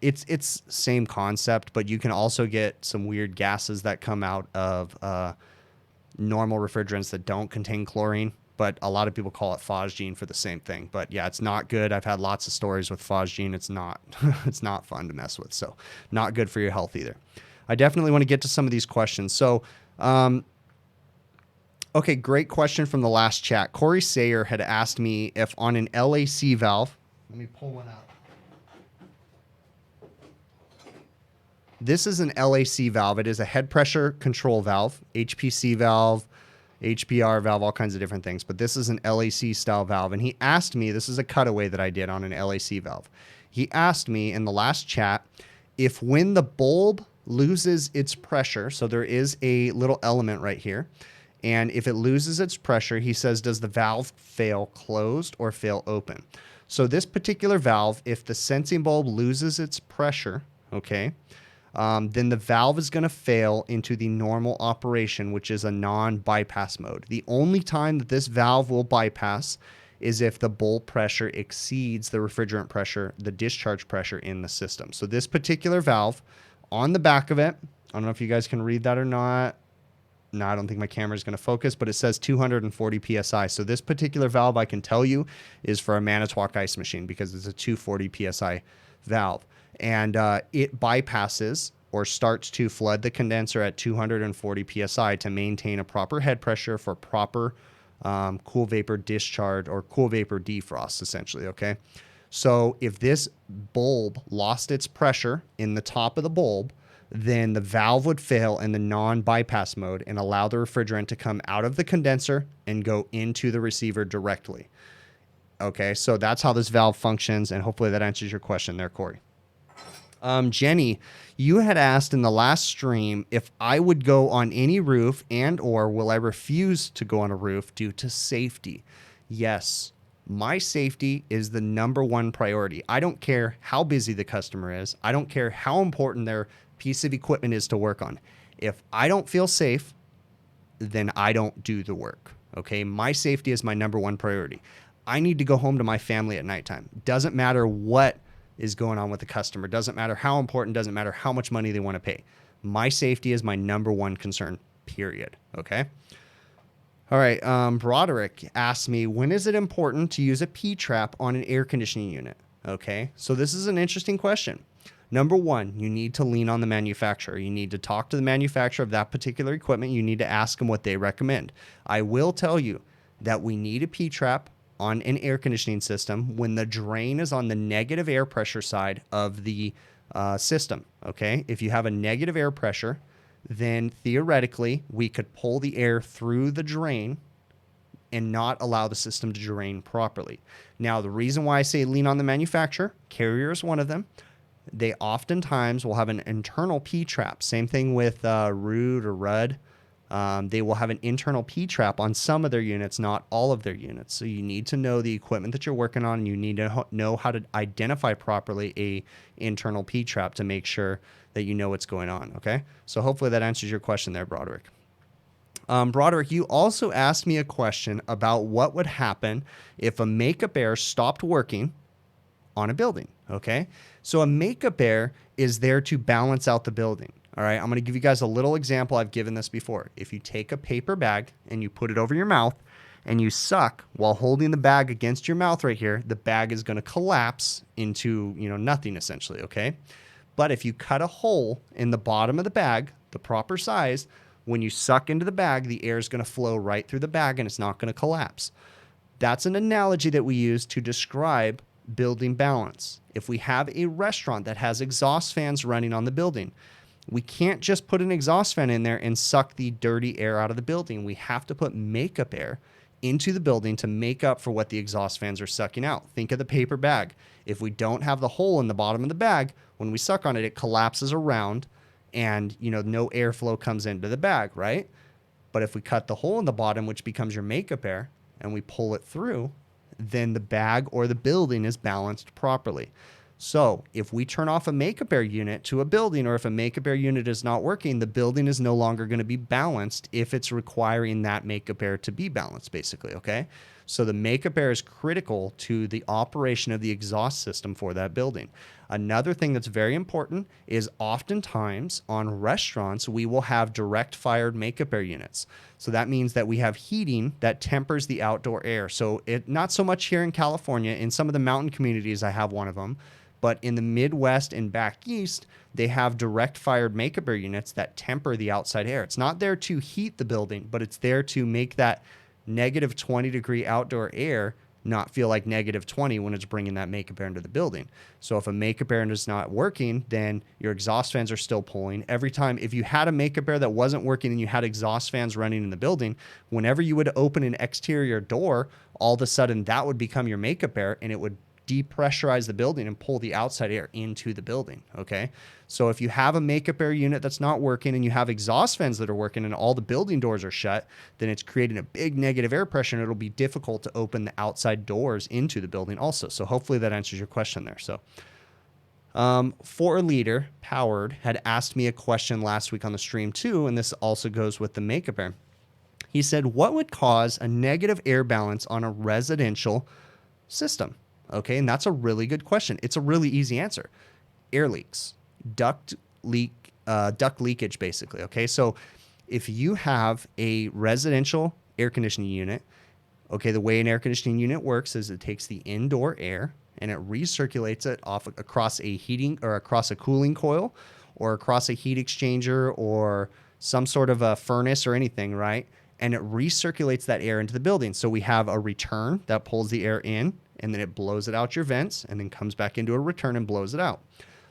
it's same concept, but you can also get some weird gases that come out of normal refrigerants that don't contain chlorine. But a lot of people call it phosgene for the same thing. But yeah, it's not good. I've had lots of stories with phosgene. It's not, it's not fun to mess with. So not good for your health either. I definitely want to get to some of these questions. So, okay, great question from the last chat. Corey Sayer had asked me if on an LAC valve, let me pull one out. This is an LAC valve. It is a head pressure control valve, HPC valve, HPR valve, all kinds of different things. But this is an LAC style valve. And he asked me, this is a cutaway that I did on an LAC valve. He asked me in the last chat if when the bulb loses its pressure, so there is a little element right here, and if it loses its pressure, he says, does the valve fail closed or fail open? So this particular valve, if the sensing bulb loses its pressure, okay, then the valve is going to fail into the normal operation, which is a non-bypass mode. The only time that this valve will bypass is if the bulb pressure exceeds the refrigerant pressure, the discharge pressure in the system. So this particular valve, on the back of it, I don't know if you guys can read that or not. No, I don't think my camera is going to focus, but it says 240 PSI. So this particular valve, I can tell you, is for a Manitowoc ice machine because it's a 240 PSI valve. And it bypasses or starts to flood the condenser at 240 PSI to maintain a proper head pressure for proper cool vapor discharge or cool vapor defrost, essentially, okay? So if this bulb lost its pressure in the top of the bulb, then the valve would fail in the non-bypass mode and allow the refrigerant to come out of the condenser and go into the receiver directly. Okay, so that's how this valve functions, and hopefully that answers your question there, Corey. Jenny, you had asked in the last stream if I would go on any roof and or will I refuse to go on a roof due to safety. Yes, my safety is the #1 priority. I don't care how busy the customer is. I don't care how important their piece of equipment is to work on. If I don't feel safe, then I don't do the work. Okay, my safety is my #1 priority. I need to go home to my family at nighttime. Doesn't matter what is going on with the customer. Doesn't matter how important, doesn't matter how much money they want to pay. My safety is my #1 concern, period. Okay. All right. Broderick asked me, when is it important to use a P-trap on an air conditioning unit? Okay. So this is an interesting question. Number one, you need to lean on the manufacturer. You need to talk to the manufacturer of that particular equipment. You need to ask them what they recommend. I will tell you that we need a P-trap on an air conditioning system when the drain is on the negative air pressure side of the system, okay? If you have a negative air pressure, then theoretically we could pull the air through the drain and not allow the system to drain properly. Now, the reason why I say lean on the manufacturer, Carrier is one of them. They oftentimes will have an internal P-trap. Same thing with Root or Rudd. They will have an internal P-trap on some of their units, not all of their units. So you need to know the equipment that you're working on, and you need to know how to identify properly a internal P-trap to make sure that you know what's going on, okay? So hopefully that answers your question there, Broderick. Broderick, you also asked me a question about what would happen if a makeup air stopped working on a building, okay? So a makeup air is there to balance out the building, all right? I'm going to give you guys a little example. I've given this before. If you take a paper bag and you put it over your mouth and you suck while holding the bag against your mouth right here, the bag is going to collapse into, nothing essentially, okay? But if you cut a hole in the bottom of the bag, the proper size, when you suck into the bag, the air is going to flow right through the bag and it's not going to collapse. That's an analogy that we use to describe building balance. If we have a restaurant that has exhaust fans running on the building, we can't just put an exhaust fan in there and suck the dirty air out of the building. We have to put makeup air into the building to make up for what the exhaust fans are sucking out. Think of the paper bag. If we don't have the hole in the bottom of the bag, when we suck on it, it collapses around and, no airflow comes into the bag, right? But if we cut the hole in the bottom, which becomes your makeup air, and we pull it through, then the bag or the building is balanced properly. So if we turn off a makeup air unit to a building, or if a makeup air unit is not working, the building is no longer going to be balanced if it's requiring that makeup air to be balanced, basically, okay? So the makeup air is critical to the operation of the exhaust system for that building. Another thing that's very important is oftentimes on restaurants, we will have direct fired makeup air units. So that means that we have heating that tempers the outdoor air. So not so much here in California. In some of the mountain communities, I have one of them. But in the Midwest and back east, they have direct fired makeup air units that temper the outside air. It's not there to heat the building, but it's there to make that negative 20 degree outdoor air not feel like negative 20 when it's bringing that makeup air into the building. So if a makeup air is not working, then your exhaust fans are still pulling. Every time, if you had a makeup air that wasn't working and you had exhaust fans running in the building, whenever you would open an exterior door, all of a sudden that would become your makeup air and it would depressurize the building and pull the outside air into the building, okay? So if you have a makeup air unit that's not working and you have exhaust fans that are working and all the building doors are shut, then it's creating a big negative air pressure and it'll be difficult to open the outside doors into the building also. So hopefully that answers your question there. So 4 Liter Powered had asked me a question last week on the stream too, and this also goes with the makeup air. He said, what would cause a negative air balance on a residential system? Okay, and that's a really good question. It's a really easy answer. Air leaks, duct leakage, basically. Okay, so if you have a residential air conditioning unit, okay, the way an air conditioning unit works is it takes the indoor air and it recirculates it across a heating or across a cooling coil or across a heat exchanger or some sort of a furnace or anything, right? And it recirculates that air into the building. So we have a return that pulls the air in, and then it blows it out your vents and then comes back into a return and blows it out.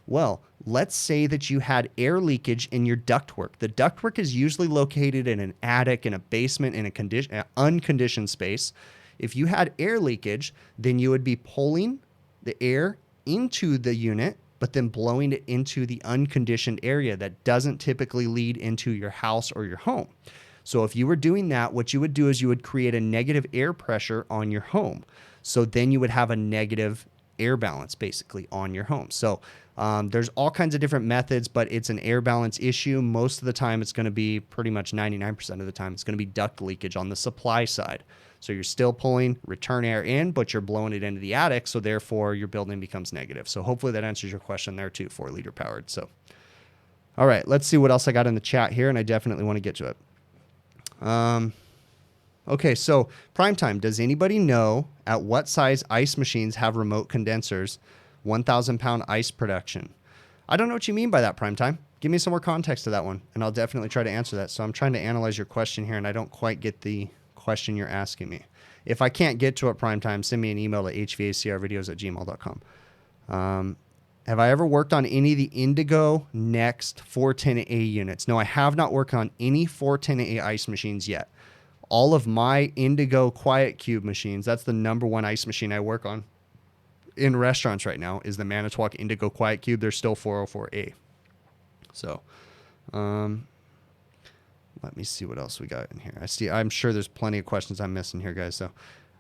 Well, let's say that you had air leakage in your ductwork. The ductwork is usually located in an attic, in a basement, in an unconditioned space. If you had air leakage, then you would be pulling the air into the unit, but then blowing it into the unconditioned area that doesn't typically lead into your house or your home. So if you were doing that, what you would do is you would create a negative air pressure on your home. So then you would have a negative air balance basically on your home. So there's all kinds of different methods, but it's an air balance issue. Most of the time it's going to be pretty much 99% of the time, it's going to be duct leakage on the supply side. So you're still pulling return air in, but you're blowing it into the attic. So therefore your building becomes negative. So hopefully that answers your question there too, 4 Liter Powered. So, all right, let's see what else I got in the chat here. And I definitely want to get to it. Okay, so Primetime, does anybody know at what size ice machines have remote condensers, 1,000 pound ice production? I don't know what you mean by that, Primetime. Give me some more context to that one, and I'll definitely try to answer that. So I'm trying to analyze your question here, and I don't quite get the question you're asking me. If I can't get to it, Primetime, send me an email at hvacrvideos@gmail.com. Have I ever worked on any of the Indigo Next 410A units? No, I have not worked on any 410A ice machines yet. All of my Indigo Quiet Cube machines, that's the #1 ice machine I work on in restaurants right now, is the Manitowoc Indigo Quiet Cube. They're still 404A. So, let me see what else we got in here. I'm sure there's plenty of questions I'm missing here, guys. So,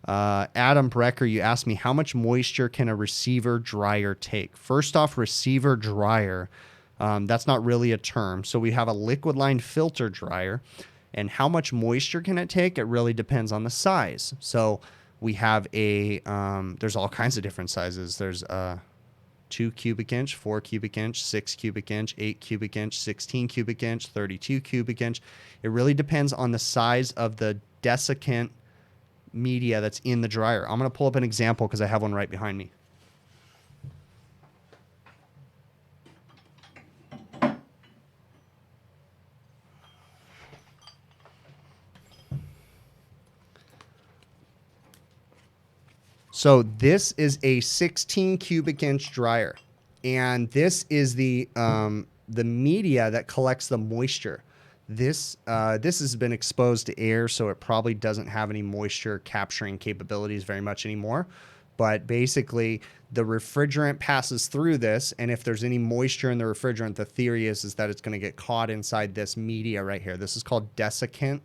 Adam Brecker, you asked me, how much moisture can a receiver dryer take? First off, receiver dryer, that's not really a term. So we have a liquid line filter dryer, and how much moisture can it take? It really depends on the size. So we have there's all kinds of different sizes. There's 2 cubic inch, 4 cubic inch, 6 cubic inch, 8 cubic inch, 16 cubic inch, 32 cubic inch. It really depends on the size of the desiccant media that's in the dryer. I'm going to pull up an example because I have one right behind me. So this is a 16 cubic inch dryer, and this is the media that collects the moisture. This has been exposed to air, so it probably doesn't have any moisture capturing capabilities very much anymore. But basically, the refrigerant passes through this, and if there's any moisture in the refrigerant, the theory is that it's going to get caught inside this media right here. This is called desiccant.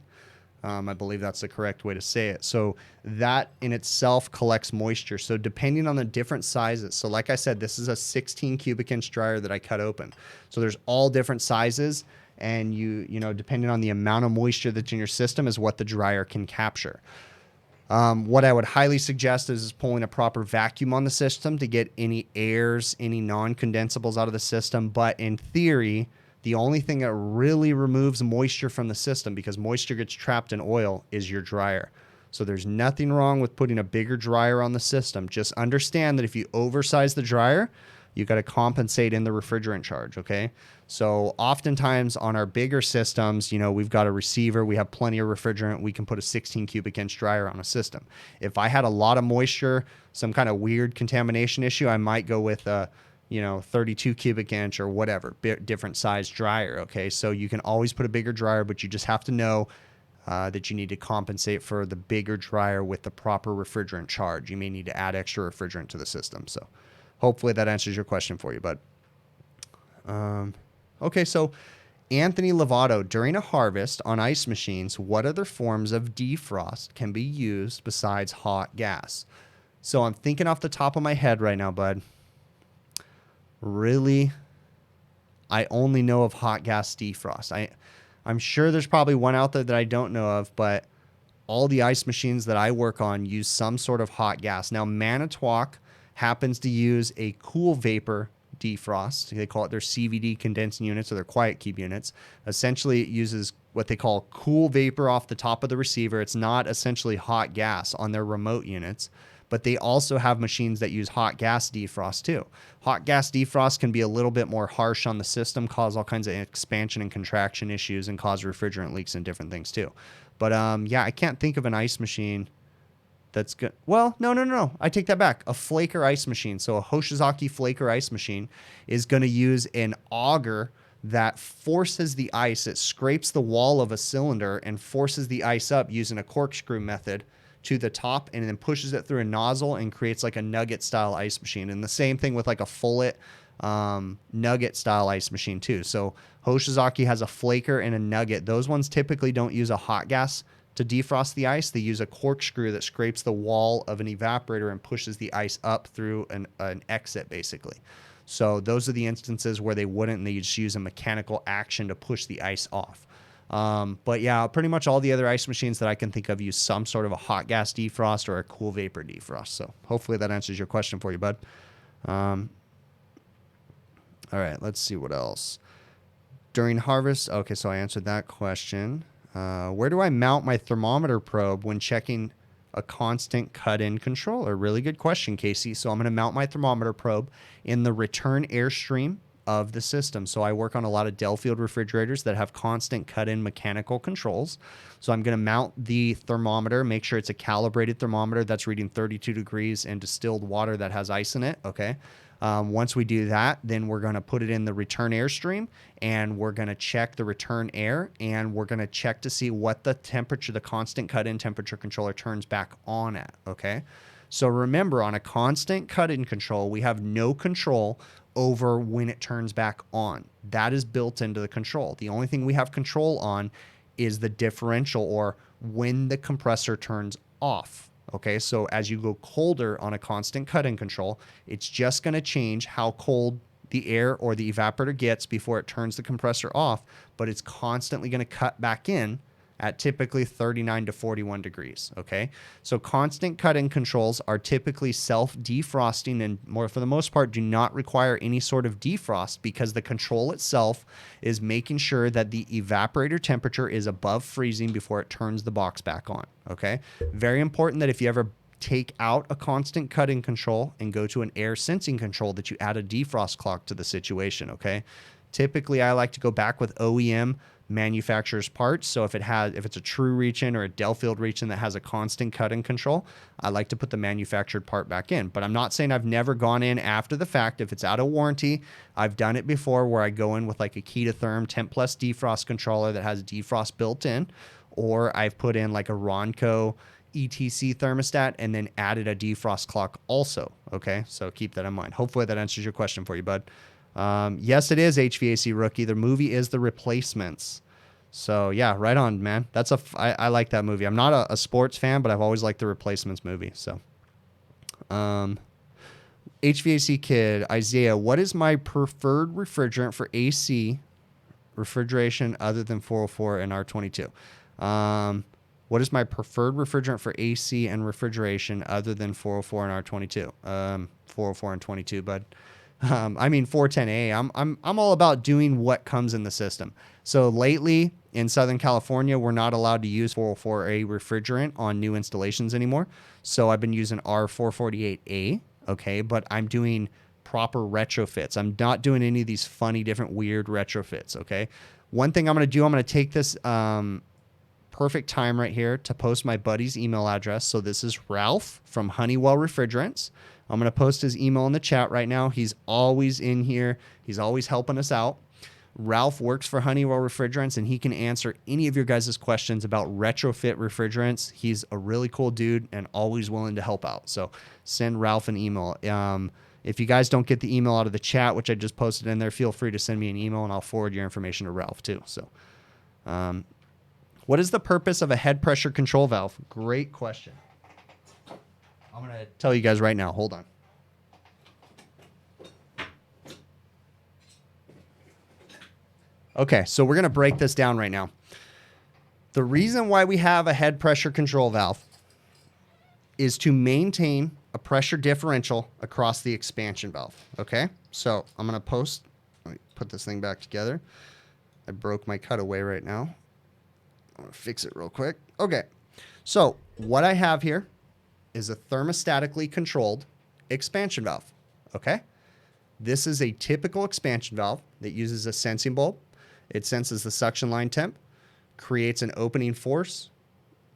I believe that's the correct way to say it. So that in itself collects moisture. So depending on the different sizes. So like I said, this is a 16 cubic inch dryer that I cut open. So there's all different sizes. And you know, depending on the amount of moisture that's in your system is what the dryer can capture. What I would highly suggest is pulling a proper vacuum on the system to get any airs, any non-condensables out of the system. But in theory, the only thing that really removes moisture from the system, because moisture gets trapped in oil, is your dryer. So there's nothing wrong with putting a bigger dryer on the system. Just understand that if you oversize the dryer, you got to compensate in the refrigerant charge, okay? So oftentimes on our bigger systems, you know, we've got a receiver, we have plenty of refrigerant, we can put a 16 cubic inch dryer on a system. If I had a lot of moisture, some kind of weird contamination issue, I might go with a, 32 cubic inch or whatever, different size dryer, okay? So you can always put a bigger dryer, but you just have to know that you need to compensate for the bigger dryer with the proper refrigerant charge. You may need to add extra refrigerant to the system. So hopefully that answers your question for you, bud. Okay, so Anthony Lovato, during a harvest on ice machines, what other forms of defrost can be used besides hot gas? So I'm thinking off the top of my head right now, bud. Really, I only know of hot gas defrost. I'm sure there's probably one out there that I don't know of, but all the ice machines that I work on use some sort of hot gas. Now, Manitowoc happens to use a cool vapor defrost. They call it their CVD condensing units or their quiet cube units. Essentially, it uses what they call cool vapor off the top of the receiver. It's not essentially hot gas on their remote units, but they also have machines that use hot gas defrost too. Hot gas defrost can be a little bit more harsh on the system, cause all kinds of expansion and contraction issues, and cause refrigerant leaks and different things too. But yeah, I can't think of an ice machine that's good. Well, no. I take that back. A flaker ice machine. So a Hoshizaki flaker ice machine is going to use an auger that forces the ice. It scrapes the wall of a cylinder and forces the ice up using a corkscrew method to the top, and then pushes it through a nozzle and creates like a nugget style ice machine. And the same thing with like a fullet nugget style ice machine too. So Hoshizaki has a flaker and a nugget. Those ones typically don't use a hot gas to defrost the ice. They use a corkscrew that scrapes the wall of an evaporator and pushes the ice up through an exit basically. So those are the instances where they wouldn't, and they just use a mechanical action to push the ice off. But yeah, pretty much all the other ice machines that I can think of use some sort of a hot gas defrost or a cool vapor defrost. So hopefully that answers your question for you, bud. All right, let's see what else. During harvest, okay, so I answered that question. Where do I mount my thermometer probe when checking a constant cut-in controller? Really good question, Casey. So I'm going to mount my thermometer probe in the return airstream of the system. So I work on a lot of Delfield refrigerators that have constant cut-in mechanical controls. So I'm going to mount the thermometer, make sure it's a calibrated thermometer that's reading 32 degrees and distilled water that has ice in it. Okay. Once we do that, then we're going to put it in the return air stream, and we're going to check the return air, and we're going to check to see what the temperature, the constant cut-in temperature controller turns back on at. Okay. So remember, on a constant cut-in control, we have no control over when it turns back on. That is built into the control. The only thing we have control on is the differential, or when the compressor turns off. Okay, so as you go colder on a constant cut-in control, it's just going to change how cold the air or the evaporator gets before it turns the compressor off, but it's constantly going to cut back in at typically 39 to 41 degrees, okay? So constant cut-in controls are typically self-defrosting, and more for the most part do not require any sort of defrost, because the control itself is making sure that the evaporator temperature is above freezing before it turns the box back on, okay? Very important that if you ever take out a constant cut-in control and go to an air sensing control, that you add a defrost clock to the situation, okay? Typically, I like to go back with OEM manufacturer's parts. So if it's a true reach-in or a Delfield reach-in that has a constant cut-in control, I like to put the manufactured part back in. But I'm not saying I've never gone in after the fact. If it's out of warranty, I've done it before, where I go in with like a Ketatherm Temp Plus defrost controller that has defrost built in, or I've put in like a Ronco ETC thermostat and then added a defrost clock also. Okay, so keep that in mind. Hopefully that answers your question for you, bud. Yes, it is HVAC Rookie. The movie is The Replacements. So yeah, right on, man. I like that movie. I'm not a sports fan, but I've always liked The Replacements movie. So, HVAC Kid, Isaiah, what is my preferred refrigerant for AC refrigeration other than 404 and R22? What is my preferred refrigerant for AC and refrigeration other than 404 and R22? 404 and 22, bud. I mean 410A. I'm all about doing what comes in the system. So lately in Southern California, we're not allowed to use 404A refrigerant on new installations anymore. So I've been using R448A. Okay, but I'm doing proper retrofits. I'm not doing any of these funny, different, weird retrofits. Okay. One thing I'm going to do, I'm going to take this perfect time right here to post my buddy's email address. So this is Ralph from Honeywell Refrigerants. I'm going to post his email in the chat right now. He's always in here. He's always helping us out. Ralph works for Honeywell Refrigerants, and he can answer any of your guys' questions about retrofit refrigerants. He's a really cool dude and always willing to help out. So send Ralph an email. If you guys don't get the email out of the chat, which I just posted in there, feel free to send me an email and I'll forward your information to Ralph too. So, what is the purpose of a head pressure control valve? Great question. I'm going to tell you guys right now. Hold on. Okay, so we're going to break this down right now. The reason why we have a head pressure control valve is to maintain a pressure differential across the expansion valve. Okay, so I'm going to let me put this thing back together. I broke my cutaway right now. I'm going to fix it real quick. Okay, so what I have here is a thermostatically controlled expansion valve. Okay, this is a typical expansion valve that uses a sensing bulb. It senses the suction line temp, creates an opening force,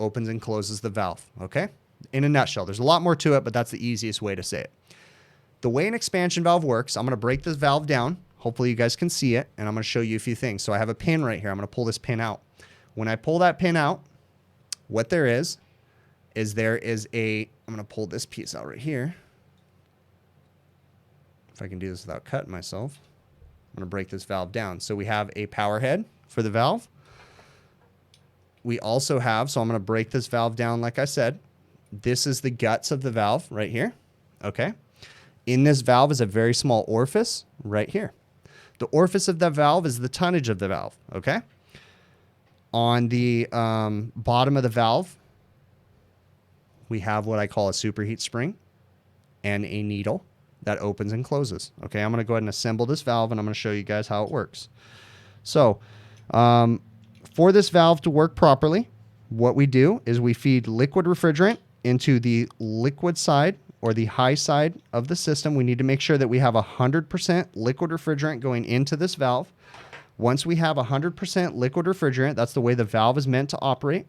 opens and closes the valve. Okay, in a nutshell, there's a lot more to it, but that's the easiest way to say it. The way an expansion valve works, I'm going to break this valve down. Hopefully you guys can see it, and I'm going to show you a few things. So I have a pin right here. I'm going to pull this pin out. When I pull that pin out, what there is I'm going to pull this piece out right here. If I can do this without cutting myself. I'm going to break this valve down. So we have a power head for the valve. We also have, so I'm going to break this valve down like I said. This is the guts of the valve right here. Okay. In this valve is a very small orifice right here. The orifice of the valve is the tonnage of the valve. Okay. On the bottom of the valve, we have what I call a superheat spring and a needle that opens and closes. Okay, I'm going to go ahead and assemble this valve, and I'm going to show you guys how it works. So, for this valve to work properly, what we do is we feed liquid refrigerant into the liquid side or the high side of the system, we need to make sure that we have 100% liquid refrigerant going into this valve. Once we have 100% liquid refrigerant, that's the way the valve is meant to operate.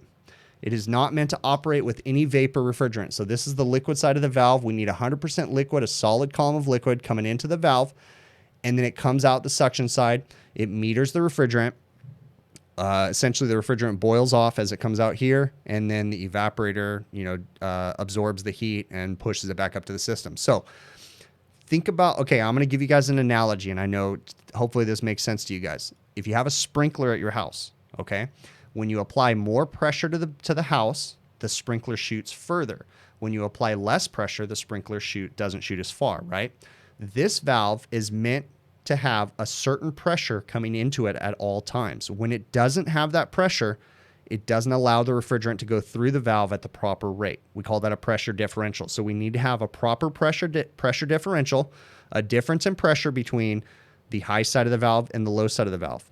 It is not meant to operate with any vapor refrigerant. So this is the liquid side of the valve. We need 100% liquid, a solid column of liquid coming into the valve, and then it comes out the suction side. It meters the refrigerant. Essentially, the refrigerant boils off as it comes out here, and then the evaporator, absorbs the heat and pushes it back up to the system. So think about, okay, I'm going to give you guys an analogy, and I know hopefully this makes sense to you guys. If you have a sprinkler at your house, okay, when you apply more pressure to the house, the sprinkler shoots further. When you apply less pressure, the sprinkler doesn't shoot as far, right? This valve is meant to have a certain pressure coming into it at all times. When it doesn't have that pressure, it doesn't allow the refrigerant to go through the valve at the proper rate. We call that a pressure differential. So we need to have a proper pressure differential, a difference in pressure between the high side of the valve and the low side of the valve.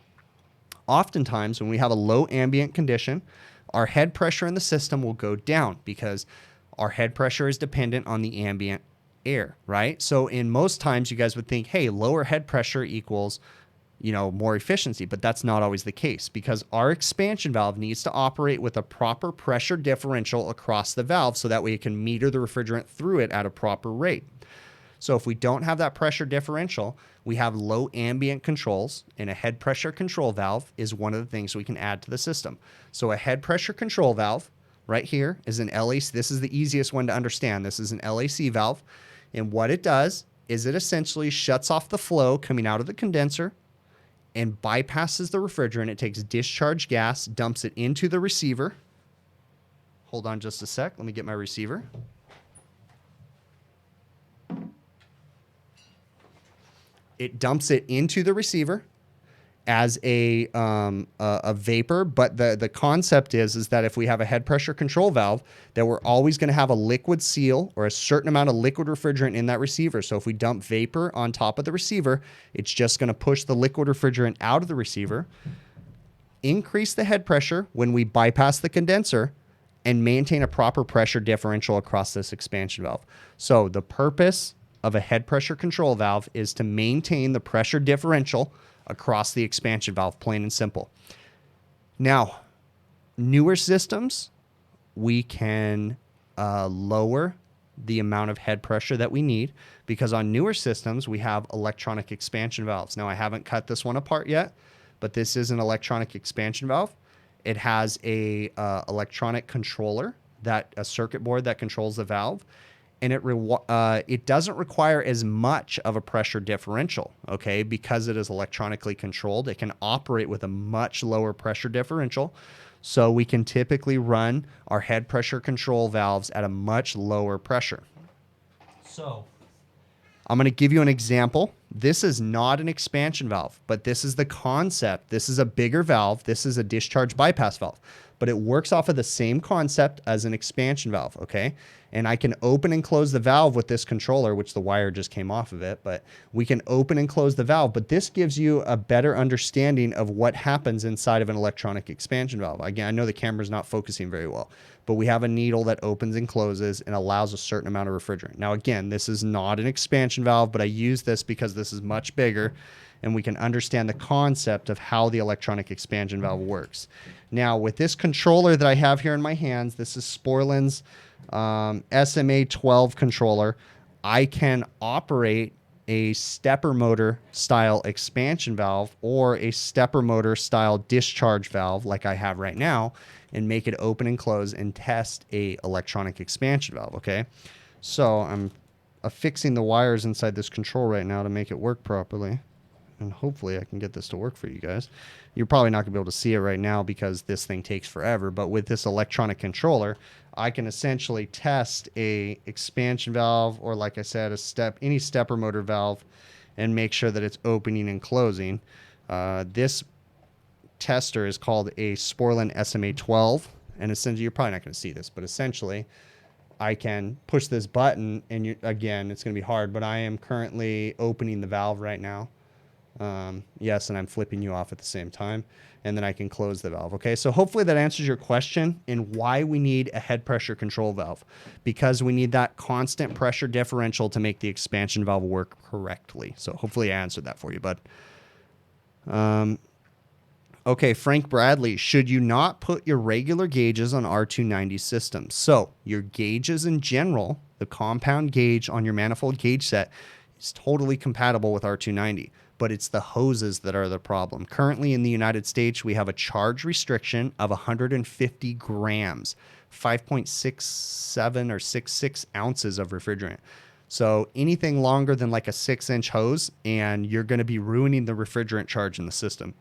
Oftentimes, when we have a low ambient condition, our head pressure in the system will go down because our head pressure is dependent on the ambient air, right? So in most times, you guys would think, hey, lower head pressure equals more efficiency, but that's not always the case because our expansion valve needs to operate with a proper pressure differential across the valve so that way it can meter the refrigerant through it at a proper rate. So if we don't have that pressure differential, we have low ambient controls, and a head pressure control valve is one of the things we can add to the system. So a head pressure control valve right here is an LAC. This is the easiest one to understand. This is an LAC valve, and what it does is it essentially shuts off the flow coming out of the condenser and bypasses the refrigerant. It takes discharge gas, dumps it into the receiver. Hold on just a sec. Let me get my receiver. It dumps it into the receiver as a vapor, but the concept is that if we have a head pressure control valve, that we're always going to have a liquid seal or a certain amount of liquid refrigerant in that receiver. So if we dump vapor on top of the receiver, it's just going to push the liquid refrigerant out of the receiver, increase the head pressure when we bypass the condenser, and maintain a proper pressure differential across this expansion valve. So the purpose of a head pressure control valve is to maintain the pressure differential across the expansion valve, plain and simple. Now, newer systems, we can lower the amount of head pressure that we need because on newer systems, we have electronic expansion valves. Now, I haven't cut this one apart yet, but this is an electronic expansion valve. It has a electronic controller, a circuit board that controls the valve. And it doesn't require as much of a pressure differential, okay? Because it is electronically controlled, it can operate with a much lower pressure differential. So we can typically run our head pressure control valves at a much lower pressure. So I'm going to give you an example. This is not an expansion valve, but this is the concept. This is a bigger valve. This is a discharge bypass valve, but it works off of the same concept as an expansion valve, okay? And I can open and close the valve with this controller, which the wire just came off of it, but we can open and close the valve. But this gives you a better understanding of what happens inside of an electronic expansion valve. Again, I know the camera's not focusing very well, but we have a needle that opens and closes and allows a certain amount of refrigerant. Now, again, this is not an expansion valve, but I use this because this is much bigger and we can understand the concept of how the electronic expansion valve works. Now, with this controller that I have here in my hands, this is Sporlan's SMA 12 controller. I can operate a stepper motor style expansion valve or a stepper motor style discharge valve like I have right now and make it open and close and test a electronic expansion valve, okay? So I'm affixing the wires inside this control right now to make it work properly. And hopefully I can get this to work for you guys. You're probably not going to be able to see it right now because this thing takes forever. But with this electronic controller, I can essentially test a expansion valve or, like I said, any stepper motor valve and make sure that it's opening and closing. This tester is called a Sporlan SMA 12. And essentially, you're probably not going to see this, but essentially, I can push this button. And again, it's going to be hard, but I am currently opening the valve right now. Yes, and I'm flipping you off at the same time, and then I can close the valve. Okay, so hopefully that answers your question and why we need a head pressure control valve, because we need that constant pressure differential to make the expansion valve work correctly. So hopefully I answered that for you, bud. Okay, Frank Bradley, should you not put your regular gauges on R290 systems? So your gauges in general, the compound gauge on your manifold gauge set is totally compatible with R290, but it's the hoses that are the problem. Currently in the United States, we have a charge restriction of 150 grams, 5.67 or 66 ounces of refrigerant. So anything longer than like a 6-inch hose, and you're going to be ruining the refrigerant charge in the system.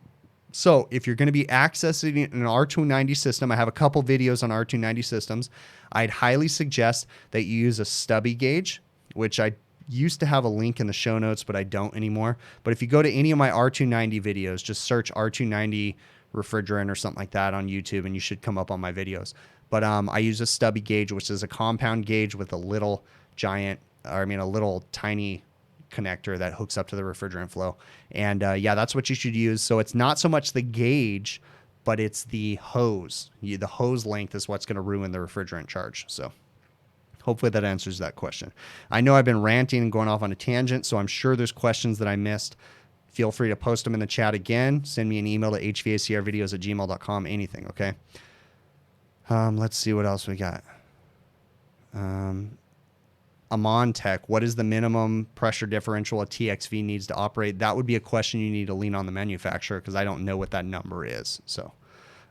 So if you're going to be accessing an R290 system, I have a couple videos on R290 systems. I'd highly suggest that you use a stubby gauge, which I used to have a link in the show notes, but I don't anymore. But if you go to any of my R290 videos, just search R290 refrigerant or something like that on YouTube, and you should come up on my videos. But I use a stubby gauge, which is a compound gauge with a little a little tiny connector that hooks up to the refrigerant flow. And yeah, that's what you should use. So it's not so much the gauge, but it's the hose. The hose length is what's going to ruin the refrigerant charge. So hopefully that answers that question. I know I've been ranting and going off on a tangent, so I'm sure there's questions that I missed. Feel free to post them in the chat again. Send me an email to hvacrvideos@gmail.com, anything, okay? Let's see what else we got. Amon Tech, what is the minimum pressure differential a TXV needs to operate? That would be a question you need to lean on the manufacturer, because I don't know what that number is. So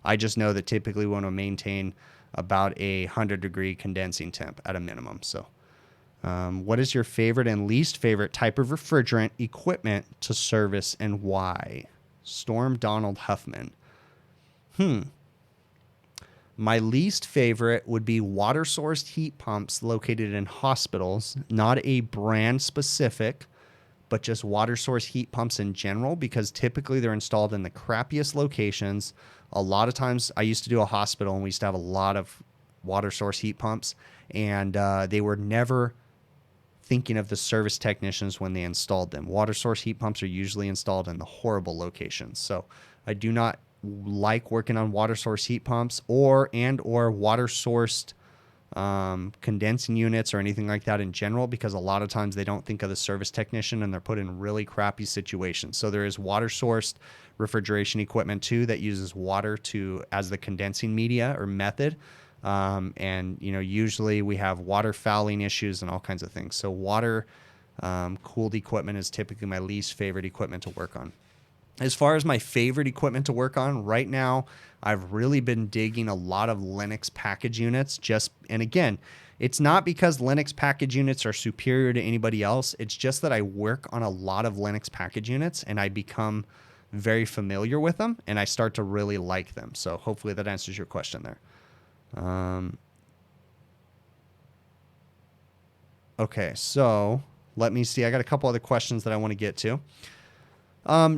I just know that typically we want to maintain about a 100-degree condensing temp at a minimum. So what is your favorite and least favorite type of refrigerant equipment to service, and why? Storm Donald Huffman. My least favorite would be water-sourced heat pumps located in hospitals, not a brand specific, but just water-source heat pumps in general, because typically they're installed in the crappiest locations. A lot of times, I used to do a hospital, and we used to have a lot of water-source heat pumps, and they were never thinking of the service technicians when they installed them. Water-source heat pumps are usually installed in the horrible locations, so I do not like working on water source heat pumps or water sourced condensing units or anything like that in general, because a lot of times they don't think of the service technician and they're put in really crappy situations. So there is water sourced refrigeration equipment too that uses water as the condensing media or method. And usually we have water fouling issues and all kinds of things. So water cooled equipment is typically my least favorite equipment to work on. As far as my favorite equipment to work on right now, I've really been digging a lot of Linux package units. And again, it's not because Linux package units are superior to anybody else. It's just that I work on a lot of Linux package units and I become very familiar with them and I start to really like them. So hopefully that answers your question there. Okay, so let me see. I got a couple other questions that I want to get to.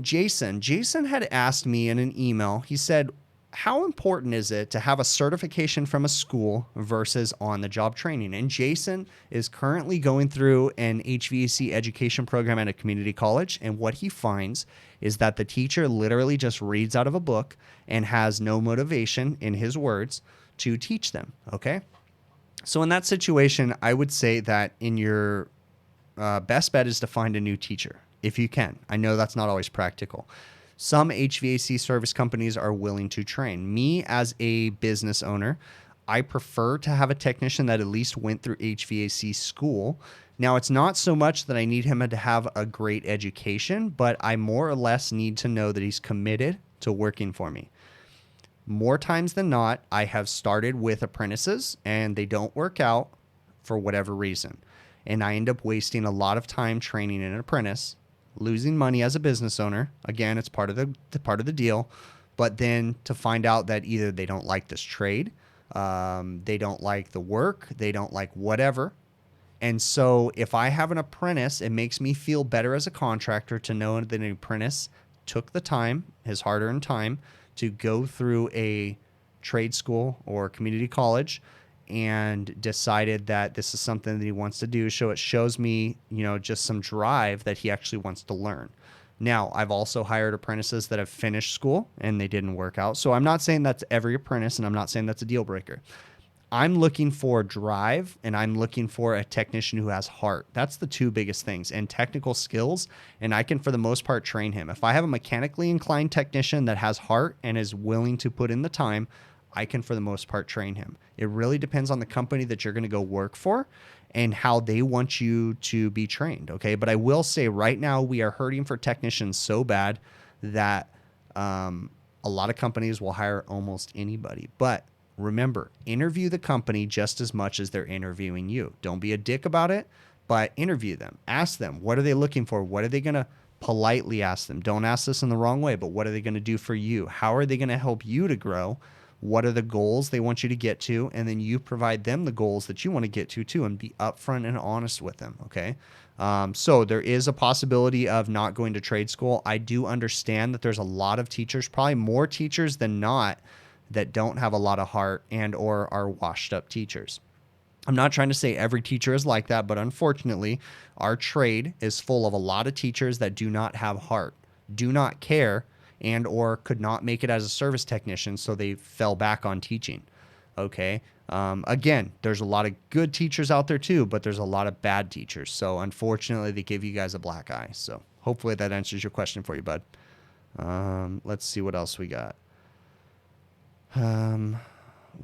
Jason had asked me in an email, he said, how important is it to have a certification from a school versus on-the-job training? And Jason is currently going through an HVAC education program at a community college. And what he finds is that the teacher literally just reads out of a book and has no motivation, in his words, to teach them. Okay. So in that situation, I would say that in your best bet is to find a new teacher. If you can. I know that's not always practical. Some HVAC service companies are willing to train. Me, as a business owner, I prefer to have a technician that at least went through HVAC school. Now, it's not so much that I need him to have a great education, but I more or less need to know that he's committed to working for me. More times than not, I have started with apprentices and they don't work out for whatever reason. And I end up wasting a lot of time training an apprentice, losing money as a business owner. Again, it's part of the deal. But then to find out that either they don't like this trade, they don't like the work, they don't like whatever. And so if I have an apprentice, it makes me feel better as a contractor to know that an apprentice took the time, his hard-earned time, to go through a trade school or community college and decided that this is something that he wants to do. So it shows me, just some drive that he actually wants to learn. Now, I've also hired apprentices that have finished school and they didn't work out. So I'm not saying that's every apprentice, and I'm not saying that's a deal breaker. I'm looking for drive, and I'm looking for a technician who has heart. That's the two biggest things, and technical skills. And I can, for the most part, train him. If I have a mechanically inclined technician that has heart and is willing to put in the time, I can, for the most part, train him. It really depends on the company that you're going to go work for and how they want you to be trained. Okay. But I will say right now, we are hurting for technicians so bad that a lot of companies will hire almost anybody. But remember, interview the company just as much as they're interviewing you. Don't be a dick about it, but interview them. Ask them, what are they looking for? What are they going to politely ask them? Don't ask this in the wrong way, but what are they going to do for you? How are they going to help you to grow? What are the goals they want you to get to? And then you provide them the goals that you want to get to too, and be upfront and honest with them. Okay. So there is a possibility of not going to trade school. I do understand that there's a lot of teachers, probably more teachers than not, that don't have a lot of heart and or are washed up teachers. I'm not trying to say every teacher is like that, but unfortunately, our trade is full of a lot of teachers that do not have heart, do not care, and or could not make it as a service technician, so they fell back on teaching. Okay. Again, there's a lot of good teachers out there too, but there's a lot of bad teachers. So unfortunately, they give you guys a black eye. So hopefully that answers your question for you, bud. Let's see what else we got.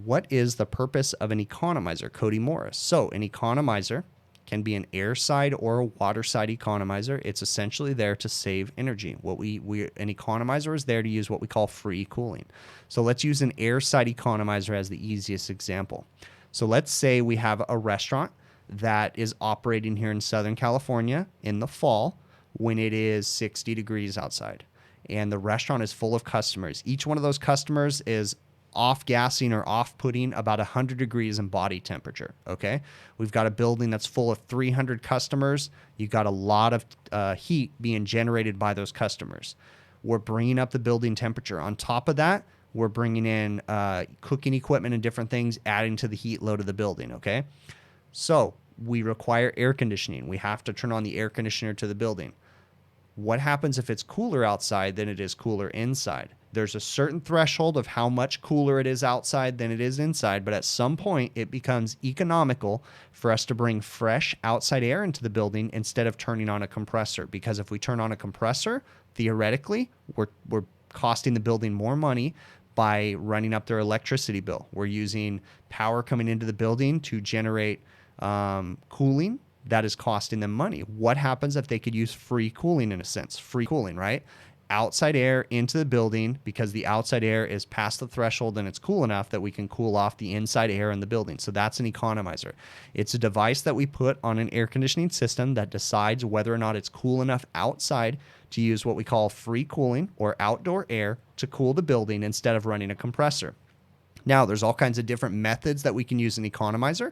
What is the purpose of an economizer? Cody Morris. So an economizer can be an air side or a water side economizer. It's essentially there to save energy. An economizer is there to use what we call free cooling. So let's use an air side economizer as the easiest example. So let's say we have a restaurant that is operating here in Southern California in the fall when it is 60 degrees outside, and the restaurant is full of customers. Each one of those customers is off-gassing or off-putting about 100 degrees in body temperature, okay? We've got a building that's full of 300 customers. You've got a lot of heat being generated by those customers. We're bringing up the building temperature. On top of that, we're bringing in cooking equipment and different things, adding to the heat load of the building, okay? So we require air conditioning. We have to turn on the air conditioner to the building. What happens if it's cooler outside than it is cooler inside? There's a certain threshold of how much cooler it is outside than it is inside, but at some point it becomes economical for us to bring fresh outside air into the building instead of turning on a compressor. Because if we turn on a compressor, theoretically, we're costing the building more money by running up their electricity bill. We're using power coming into the building to generate cooling. That is costing them money. What happens if they could use free cooling in a sense? Free cooling, right? Outside air into the building, because the outside air is past the threshold and it's cool enough that we can cool off the inside air in the building. So that's an economizer. It's a device that we put on an air conditioning system that decides whether or not it's cool enough outside to use what we call free cooling or outdoor air to cool the building instead of running a compressor. Now, there's all kinds of different methods that we can use an economizer.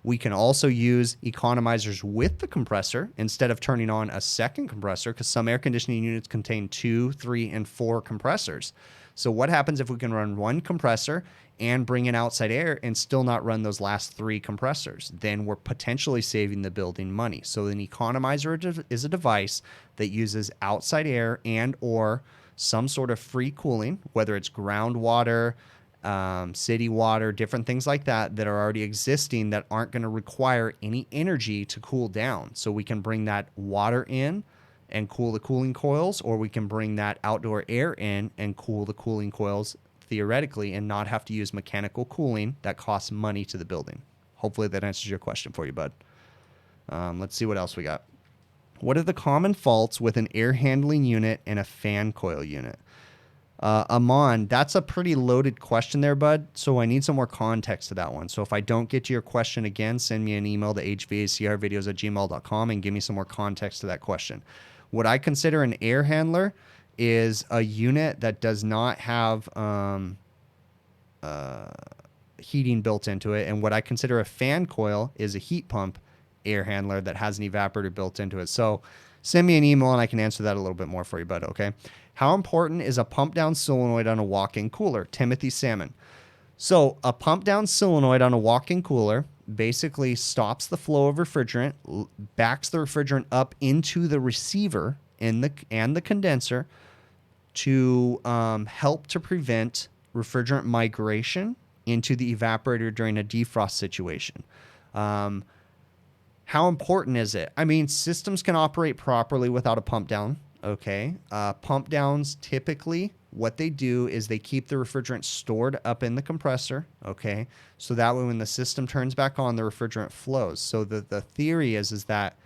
We can also use economizers with the compressor instead of turning on a second compressor, because some air conditioning units contain 2, 3, and 4 compressors. So what happens if we can run one compressor and bring in outside air and still not run those last 3 compressors? Then we're potentially saving the building money. So an economizer is a device that uses outside air and or some sort of free cooling, whether it's groundwater, city water, different things like that that are already existing that aren't going to require any energy to cool down. So we can bring that water in and cool the cooling coils, or we can bring that outdoor air in and cool the cooling coils theoretically and not have to use mechanical cooling that costs money to the building. Hopefully that answers your question for you, bud. Let's see what else we got. What are the common faults with an air handling unit and a fan coil unit? Amon, that's a pretty loaded question there, bud. So I need some more context to that one. So if I don't get to your question again, send me an email to hvacrvideos@gmail.com and give me some more context to that question. What I consider an air handler is a unit that does not have heating built into it. And what I consider a fan coil is a heat pump air handler that has an evaporator built into it. So send me an email and I can answer that a little bit more for you, bud. Okay. How important is a pump down solenoid on a walk-in cooler? Timothy Salmon. So a pump down solenoid on a walk-in cooler basically stops the flow of refrigerant, backs the refrigerant up into the receiver, and the condenser to help to prevent refrigerant migration into the evaporator during a defrost situation. How important is it? I mean, systems can operate properly without a pump down. Okay. Pump downs, typically what they do is they keep the refrigerant stored up in the compressor. Okay. So that way when the system turns back on, the refrigerant flows. So the theory is that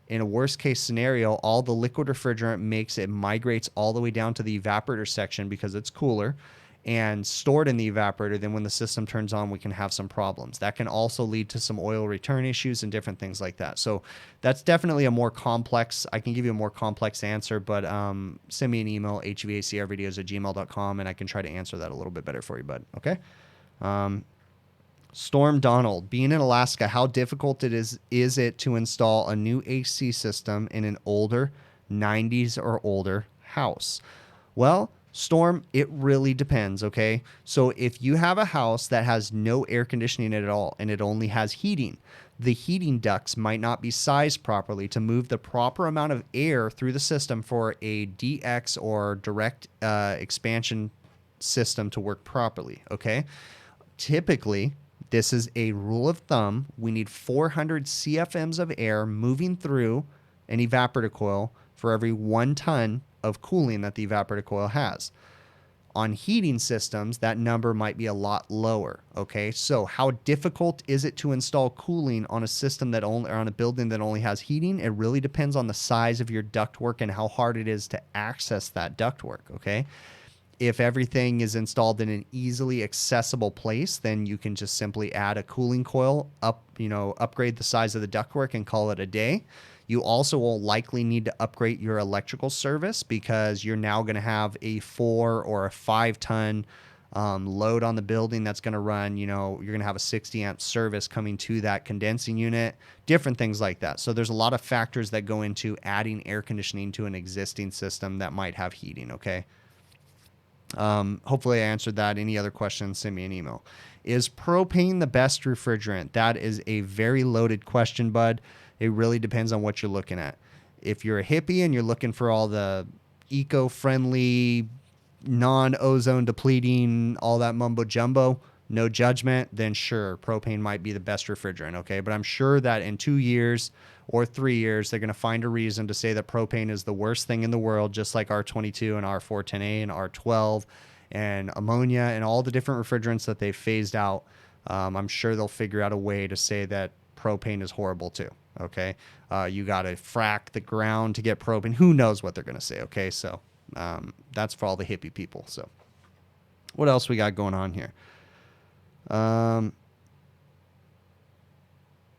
in a worst case scenario, all the liquid refrigerant migrates all the way down to the evaporator section because it's cooler and stored in the evaporator. Then when the system turns on, we can have some problems. That can also lead to some oil return issues and different things like that. So that's definitely a more complex, I can give you a more complex answer, but send me an email, hvacrvideos@gmail.com, and I can try to answer that a little bit better for you, bud. Okay. Storm Donald, being in Alaska, how difficult is it to install a new AC system in an older 90s or older house? Well, Storm, it really depends, okay? So if you have a house that has no air conditioning at all and it only has heating, the heating ducts might not be sized properly to move the proper amount of air through the system for a DX or direct expansion system to work properly, okay? Typically, this is a rule of thumb. We need 400 CFMs of air moving through an evaporator coil for every 1 ton of cooling that the evaporator coil has. On heating systems, that number might be a lot lower. Okay, so how difficult is it to install cooling on a system that only, or on a building that only has heating? It really depends on the size of your ductwork and how hard it is to access that ductwork. Okay. If everything is installed in an easily accessible place, then you can just simply add a cooling coil, upgrade the size of the ductwork and call it a day. You also will likely need to upgrade your electrical service because you're now going to have a 4 or a 5 ton load on the building that's going to run, you're going to have a 60 amp service coming to that condensing unit, different things like that. So there's a lot of factors that go into adding air conditioning to an existing system that might have heating. Okay. Hopefully I answered that. Any other questions, send me an email. Is propane the best refrigerant? That is a very loaded question, bud. It really depends on what you're looking at. If you're a hippie and you're looking for all the eco-friendly, non-ozone depleting, all that mumbo jumbo, no judgment, then sure, propane might be the best refrigerant, okay? But I'm sure that in 2 years or 3 years, they're going to find a reason to say that propane is the worst thing in the world, just like R22 and R410A and R12 and ammonia and all the different refrigerants that they've phased out. I'm sure they'll figure out a way to say that propane is horrible too, okay? You got to frack the ground to get propane. Who knows what they're going to say, okay? So that's for all the hippie people. So what else we got going on here?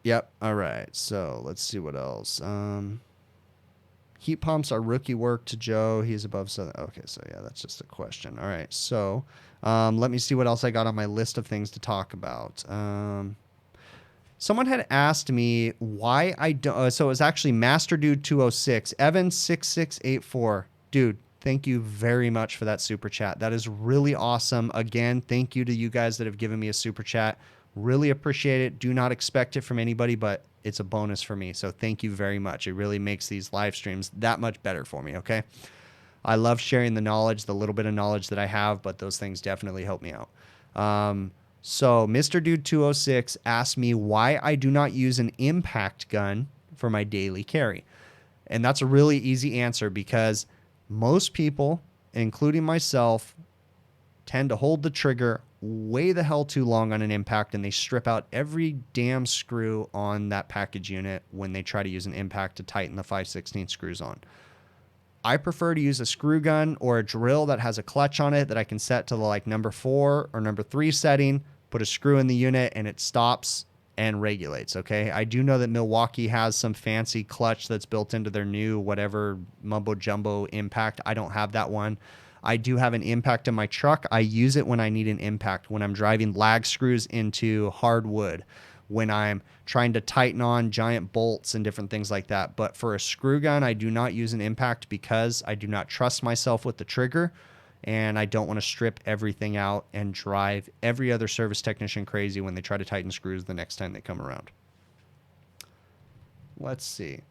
Yep. All right. So let's see what else. Heat pumps are rookie work to Joe. He's above 7. Okay. So yeah, that's just a question. All right. So, let me see what else I got on my list of things to talk about. Someone had asked me why I don't, so it was actually Master Dude 206, Evan 6684. Dude, thank you very much for that super chat. That is really awesome. Again, thank you to you guys that have given me a super chat. Really appreciate it. Do not expect it from anybody, but it's a bonus for me. So thank you very much. It really makes these live streams that much better for me. Okay. I love sharing the knowledge, the little bit of knowledge that I have, but those things definitely help me out. So Mr. Dude 206 asked me why I do not use an impact gun for my daily carry. And that's a really easy answer because most people, including myself, tend to hold the trigger way the hell too long on an impact, and they strip out every damn screw on that package unit when they try to use an impact to tighten the 5/16 screws on. I prefer to use a screw gun or a drill that has a clutch on it that I can set to the like number 4 or number 3 setting, put a screw in the unit, and it stops and regulates. Okay. I do know that Milwaukee has some fancy clutch that's built into their new whatever mumbo jumbo impact. I don't have that one. I do have an impact in my truck. I use it when I need an impact, when I'm driving lag screws into hardwood, when I'm trying to tighten on giant bolts and different things like that. But for a screw gun, I do not use an impact because I do not trust myself with the trigger, and I don't want to strip everything out and drive every other service technician crazy when they try to tighten screws the next time they come around. Let's see.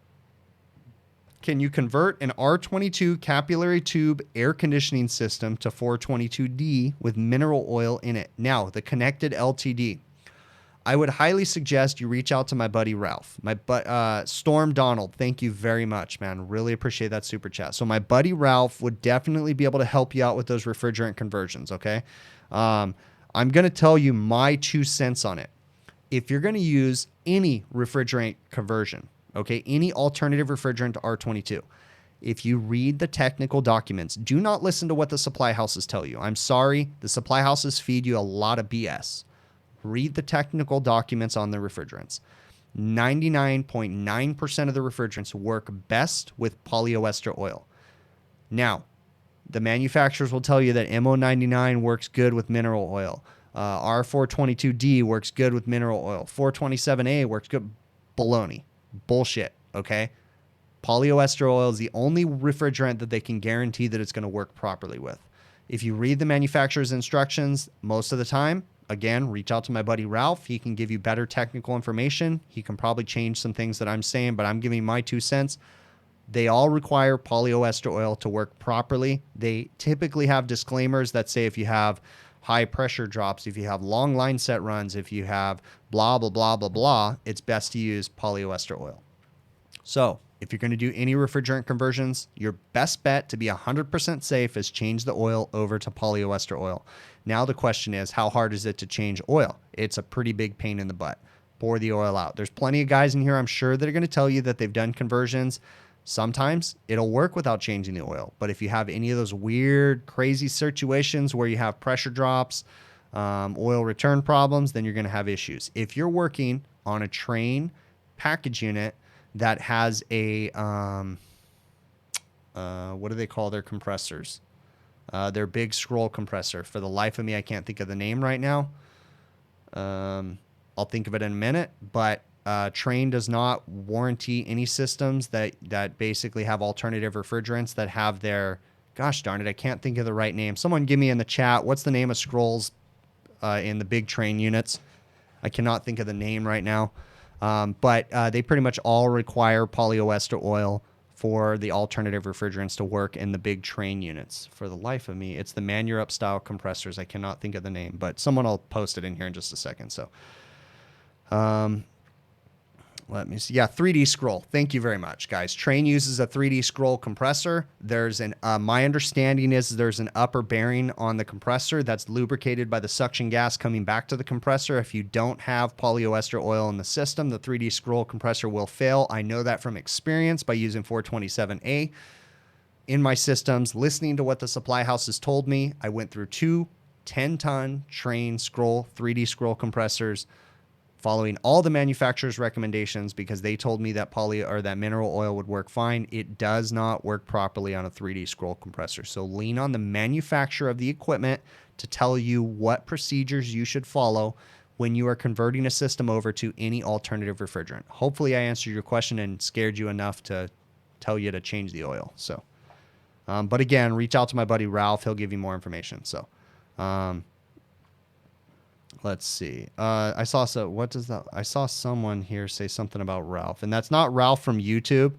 Can you convert an R22 capillary tube air conditioning system to 422D with mineral oil in it? Now, the connected LTD. I would highly suggest you reach out to my buddy Ralph. Storm Donald, thank you very much, man. Really appreciate that super chat. So my buddy Ralph would definitely be able to help you out with those refrigerant conversions, okay? I'm going to tell you my 2 cents on it. If you're going to use any refrigerant conversion, okay, any alternative refrigerant to R22, if you read the technical documents, do not listen to what the supply houses tell you. I'm sorry, the supply houses feed you a lot of BS. Read the technical documents on the refrigerants. 99.9% of the refrigerants work best with polyester oil. Now, the manufacturers will tell you that MO99 works good with mineral oil. R422D works good with mineral oil. 427A works good. Baloney. Bullshit, okay? Polyester oil is the only refrigerant that they can guarantee that it's going to work properly with. If you read the manufacturer's instructions, most of the time, again, reach out to my buddy Ralph. He can give you better technical information. He can probably change some things that I'm saying, but I'm giving my 2 cents. They all require polyester oil to work properly. They typically have disclaimers that say if you have high pressure drops, if you have long line set runs, if you have blah, blah, blah, blah, blah, it's best to use polyester oil. So if you're going to do any refrigerant conversions, your best bet to be 100% safe is change the oil over to polyester oil. Now the question is, how hard is it to change oil? It's a pretty big pain in the butt. Pour the oil out. There's plenty of guys in here, I'm sure, that are going to tell you that they've done conversions. Sometimes it'll work without changing the oil. But if you have any of those weird, crazy situations where you have pressure drops, oil return problems, then you're going to have issues. If you're working on a train package unit that has a, what do they call their compressors? Their big scroll compressor. For the life of me, I can't think of the name right now. I'll think of it in a minute, but Trane does not warranty any systems that basically have alternative refrigerants that have their, gosh darn it, I can't think of the right name. Someone give me in the chat, what's the name of scrolls in the big Trane units? I cannot think of the name right now. But they pretty much all require polyester oil for the alternative refrigerants to work in the big Trane units. For the life of me, it's the MIRA style compressors. I cannot think of the name, but someone will post it in here in just a second. So, let me see. Yeah, 3D scroll. Thank you very much, guys. Trane uses a 3D scroll compressor. There's an, my understanding is there's an upper bearing on the compressor that's lubricated by the suction gas coming back to the compressor. If you don't have polyester oil in the system, the 3D scroll compressor will fail. I know that from experience by using 427A in my systems. Listening to what the supply house has told me, I went through 2 10-ton Trane scroll 3D scroll compressors, following all the manufacturer's recommendations because they told me that that mineral oil would work fine. It does not work properly on a 3D scroll compressor. So lean on the manufacturer of the equipment to tell you what procedures you should follow when you are converting a system over to any alternative refrigerant. Hopefully I answered your question and scared you enough to tell you to change the oil. So, but again, reach out to my buddy Ralph. He'll give you more information. So, let's see. I saw someone here say something about Ralph, and that's not Ralph from YouTube.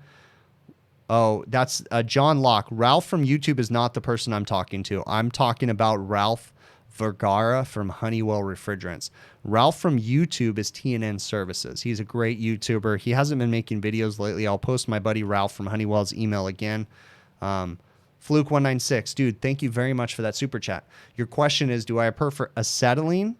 Oh, that's John Locke. Ralph from YouTube is not the person I'm talking to. I'm talking about Ralph Vergara from Honeywell Refrigerants. Ralph from YouTube is TNN Services. He's a great YouTuber. He hasn't been making videos lately. I'll post my buddy Ralph from Honeywell's email again. Fluke196, dude, thank you very much for that super chat. Your question is, do I prefer acetylene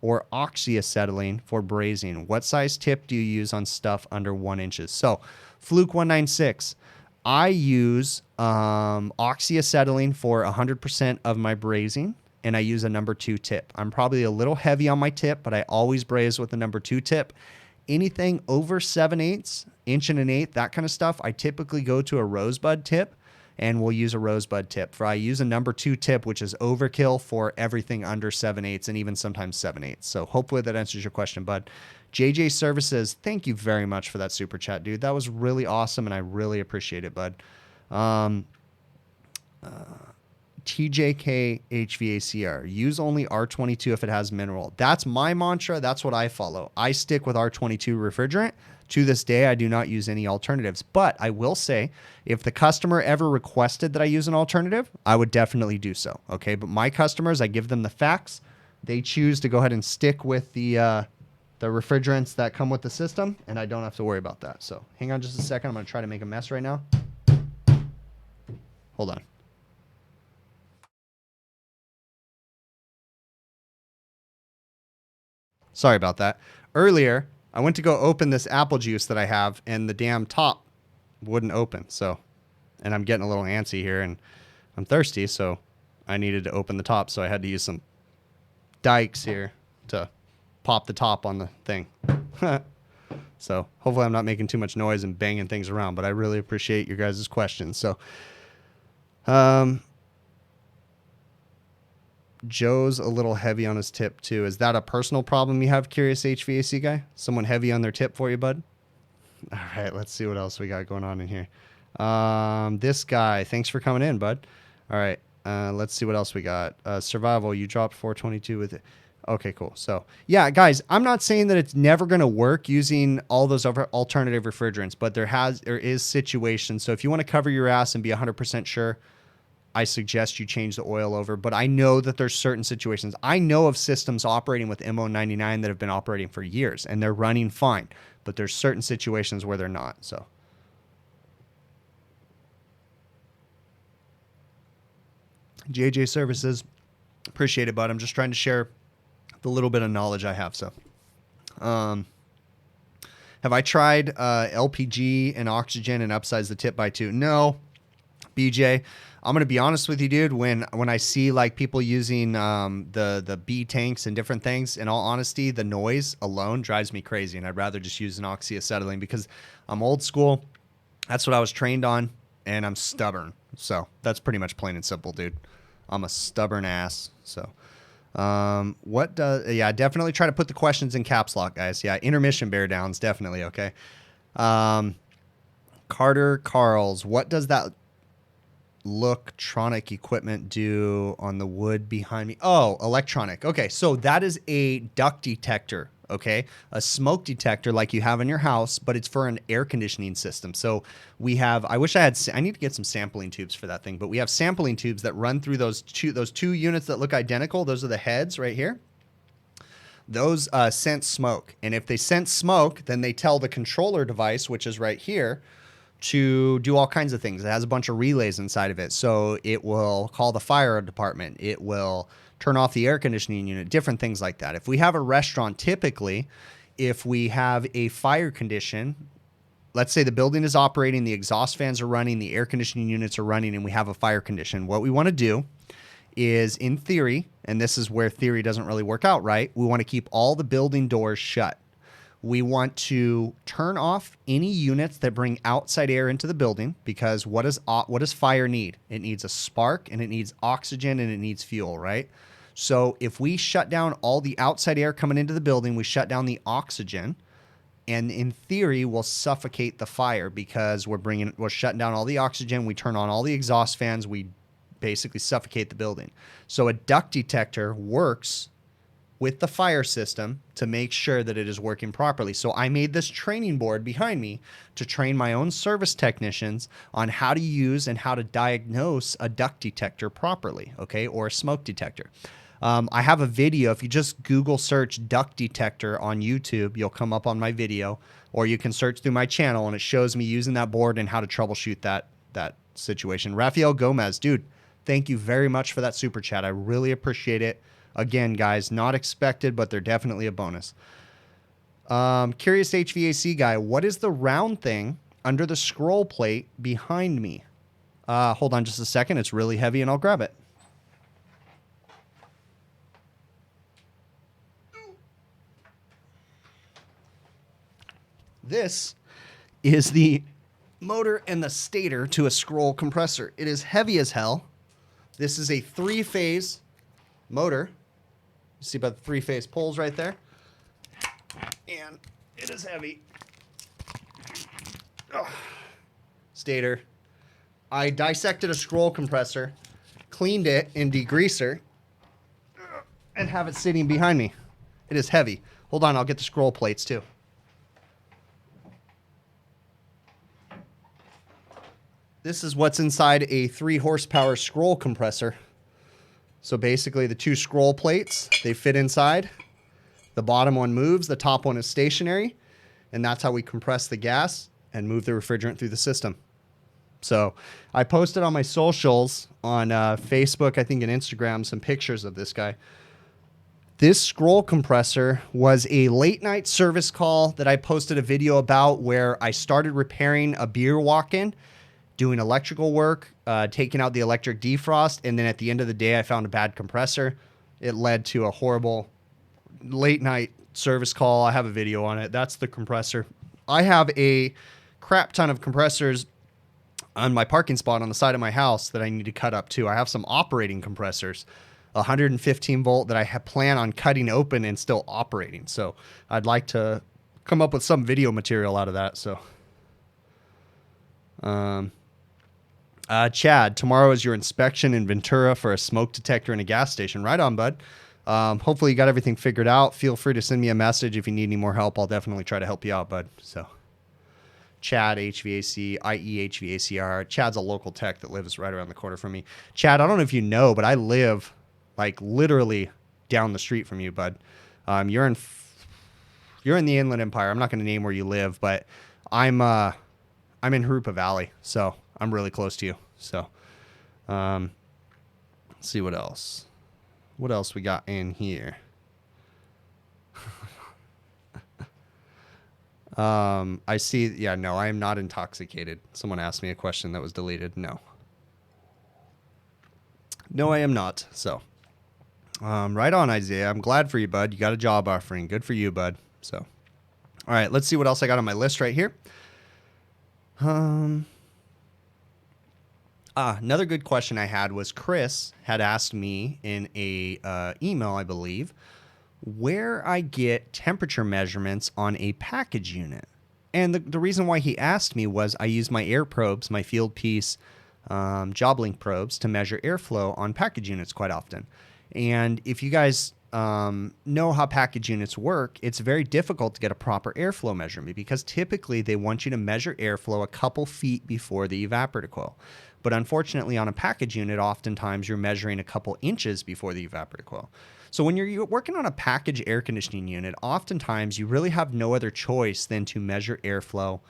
or oxyacetylene for brazing? What size tip do you use on stuff under 1 inches? So, Fluke196, I use oxyacetylene for 100% of my brazing, and I use a number 2 tip. I'm probably a little heavy on my tip, but I always braze with the number 2 tip. Anything over 7/8, inch and an eighth, that kind of stuff, I typically go to a rosebud tip, and we'll use a rosebud tip. I use a number 2 tip, which is overkill for everything under 7/8 and even sometimes 7/8. So hopefully that answers your question, bud. JJ Services, thank you very much for that super chat, dude. That was TJK HVACR. Use only R22 if it has mineral. That's my mantra. That's what I follow. I stick with R22 refrigerant. To this day, I do not use any alternatives. But I will say, if the customer ever requested that I use an alternative, I would definitely do so. Okay, but my customers, I give them the facts. They choose to go ahead and stick with the refrigerants that come with the system, and I don't have to worry about that. So hang on just a second. I'm going to try to make a mess right now. Hold on. Sorry about that. Earlier, I went to go open this apple juice that I have, and the damn top wouldn't open. So, and I'm getting a little antsy here, and I'm thirsty, so I needed to open the top. So I had to use some dikes here to pop the top on the thing. So hopefully I'm not making too much noise and banging things around, but I really appreciate your guys' questions. So, Joe's a little heavy on his tip too. Is that a personal problem you have, Curious HVAC guy? Someone heavy on their tip for you, bud? All right, let's see what else we got going on in here. This guy, thanks for coming in, bud. All right, let's see what else we got. Survival, you dropped 422 with it. Okay, cool. So, yeah, guys, I'm not saying that it's never going to work using all those other alternative refrigerants, but there is situations. So if you want to cover your ass and be 100% sure, I suggest you change the oil over. But I know that there's certain situations. I know of systems operating with MO99 that have been operating for years, and they're running fine. But there's certain situations where they're not. So, JJ Services, appreciate it, bud. I'm just trying to share the little bit of knowledge I have. So, have I tried LPG and oxygen and upsize the tip by 2? No, BJ. I'm gonna be honest with you, dude. When I see like people using the B tanks and different things, in all honesty, the noise alone drives me crazy, and I'd rather just use an oxyacetylene because I'm old school. That's what I was trained on, and I'm stubborn. So that's pretty much plain and simple, dude. I'm a stubborn ass. So, yeah, definitely try to put the questions in caps lock, guys. Yeah, intermission bear downs, definitely. Okay. Carter Carls, what does that Looktronic equipment do on the wood behind me? Oh, electronic. Okay, so that is a duct detector, okay? A smoke detector like you have in your house, but it's for an air conditioning system. So we have, I need to get some sampling tubes for that thing, but we have sampling tubes that run through those two units that look identical. Those are the heads right here. Those sense smoke, and if they sense smoke, then they tell the controller device, which is right here, to do all kinds of things. It has a bunch of relays inside of it. So it will call the fire department. It will turn off the air conditioning unit, different things like that. If we have a restaurant, typically, if we have a fire condition, let's say the building is operating, the exhaust fans are running, the air conditioning units are running, and we have a fire condition, what we want to do is, in theory, and this is where theory doesn't really work out right, we want to keep all the building doors shut. We want to turn off any units that bring outside air into the building, because what does fire need? It needs a spark, and it needs oxygen, and it needs fuel, right? So if we shut down all the outside air coming into the building, we shut down the oxygen, and in theory we'll suffocate the fire, because we're shutting down all the oxygen, we turn on all the exhaust fans, we basically suffocate the building. So a duct detector works with the fire system to make sure that it is working properly. So I made this training board behind me to train my own service technicians on how to use and how to diagnose a duct detector properly, okay, or a smoke detector. I have a video. If you just Google search duct detector on YouTube, you'll come up on my video, or you can search through my channel and it shows me using that board and how to troubleshoot that situation. Rafael Gomez, dude, thank you very much for that super chat. I really appreciate it. Again, guys, not expected, but they're definitely a bonus. Curious HVAC guy, what is the round thing under the scroll plate behind me? Hold on just a second. It's really heavy, and I'll grab it. This is the motor and the stator to a scroll compressor. It is heavy as hell. This is a 3-phase motor. You see about the 3-phase poles right there? And it is heavy. Ugh. Stator. I dissected a scroll compressor, cleaned it in degreaser and have it sitting behind me. It is heavy. Hold on, I'll get the scroll plates too. This is what's inside a 3 horsepower scroll compressor. So basically the 2 scroll plates, they fit inside. The bottom one moves, the top one is stationary, and that's how we compress the gas and move the refrigerant through the system. So I posted on my socials on Facebook, I think, and Instagram, some pictures of this guy. This scroll compressor was a late night service call that I posted a video about where I started repairing a beer walk-in, doing electrical work, taking out the electric defrost, and then at the end of the day, I found a bad compressor. It led to a horrible late night service call. I have a video on it. That's the compressor. I have a crap ton of compressors on my parking spot on the side of my house that I need to cut up too. I have some operating compressors, 115 volt that I plan on cutting open and still operating. So I'd like to come up with some video material out of that. So, Chad, tomorrow is your inspection in Ventura for a smoke detector in a gas station. Right on, bud. Hopefully you got everything figured out. Feel free to send me a message if you need any more help. I'll definitely try to help you out, bud. So, Chad, HVAC, IE HVACR. Chad's a local tech that lives right around the corner from me. Chad, I don't know if you know, but I live like literally down the street from you, bud. You're in the Inland Empire. I'm not going to name where you live, but I'm in Harupa Valley, so I'm really close to you. So, let's see what else. What else we got in here? I see. Yeah, no, I am not intoxicated. Someone asked me a question that was deleted. No. No, I am not. So, right on, Isaiah. I'm glad for you, bud. You got a job offering. Good for you, bud. So, all right, let's see what else I got on my list right here. Another good question I had was Chris had asked me in a email, I believe, where I get temperature measurements on a package unit. And the reason why he asked me was I use my air probes, my field piece job link probes to measure airflow on package units quite often. And if you guys know how package units work, it's very difficult to get a proper airflow measurement because typically they want you to measure airflow a couple feet before the evaporator coil. But unfortunately on a package unit, oftentimes you're measuring a couple inches before the evaporator coil. So when you're working on a package air conditioning unit, oftentimes you really have no other choice than to measure airflow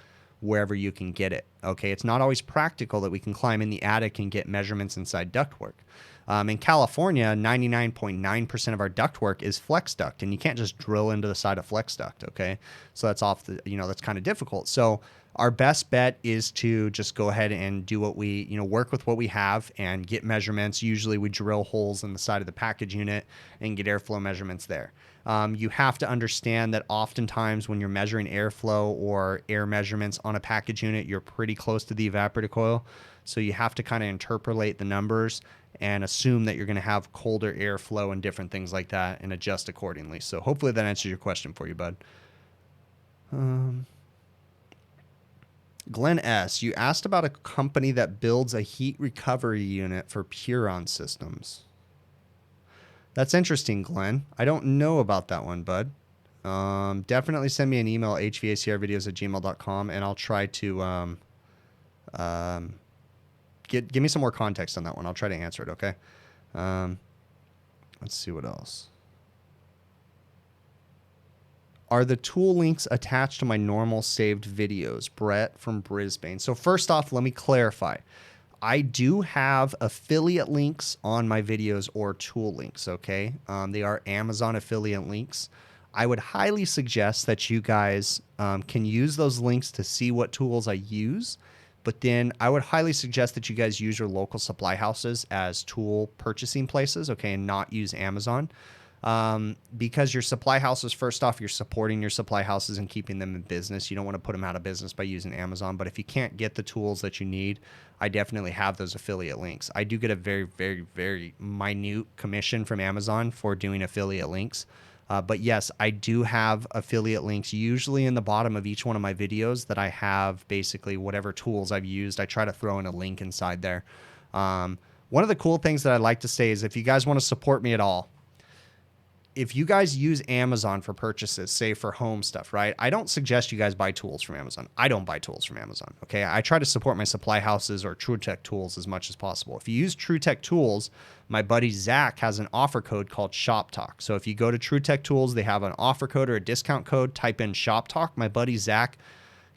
wherever you can get it. Okay, it's not always practical that we can climb in the attic and get measurements inside ductwork. In California, 99.9% of our ductwork is flex duct, and you can't just drill into the side of flex duct, okay? So that's that's kind of difficult. So our best bet is to just go ahead and do what we, work with what we have and get measurements. Usually we drill holes in the side of the package unit and get airflow measurements there. You have to understand that oftentimes when you're measuring airflow or air measurements on a package unit, you're pretty close to the evaporator coil. So you have to kind of interpolate the numbers and assume that you're going to have colder airflow and different things like that and adjust accordingly. So hopefully that answers your question for you, bud. Glenn S., you asked about a company that builds a heat recovery unit for Puron systems. That's interesting, Glenn. I don't know about that one, bud. Definitely send me an email, hvacrvideos@gmail.com, and I'll try to give me some more context on that one. I'll try to answer it, okay? Let's see what else. Are the tool links attached to my normal saved videos? Brett from Brisbane. So first off, let me clarify. I do have affiliate links on my videos or tool links, okay? They are Amazon affiliate links. I would highly suggest that you guys can use those links to see what tools I use. But then I would highly suggest that you guys use your local supply houses as tool purchasing places, okay, and not use Amazon. Because your supply houses, first off, you're supporting your supply houses and keeping them in business. You don't want to put them out of business by using Amazon. But if you can't get the tools that you need, I definitely have those affiliate links. I do get a very, very, very minute commission from Amazon for doing affiliate links. But yes, I do have affiliate links usually in the bottom of each one of my videos that I have basically whatever tools I've used. I try to throw in a link inside there. One of the cool things that I'd like to say is if you guys want to support me at all, if you guys use Amazon for purchases, say for home stuff, right? I don't suggest you guys buy tools from Amazon. I don't buy tools from Amazon, okay? I try to support my supply houses or TrueTech Tools as much as possible. If you use TrueTech Tools, my buddy Zach has an offer code called Shop Talk. So if you go to TrueTech Tools, they have an offer code or a discount code, type in Shop Talk. My buddy Zach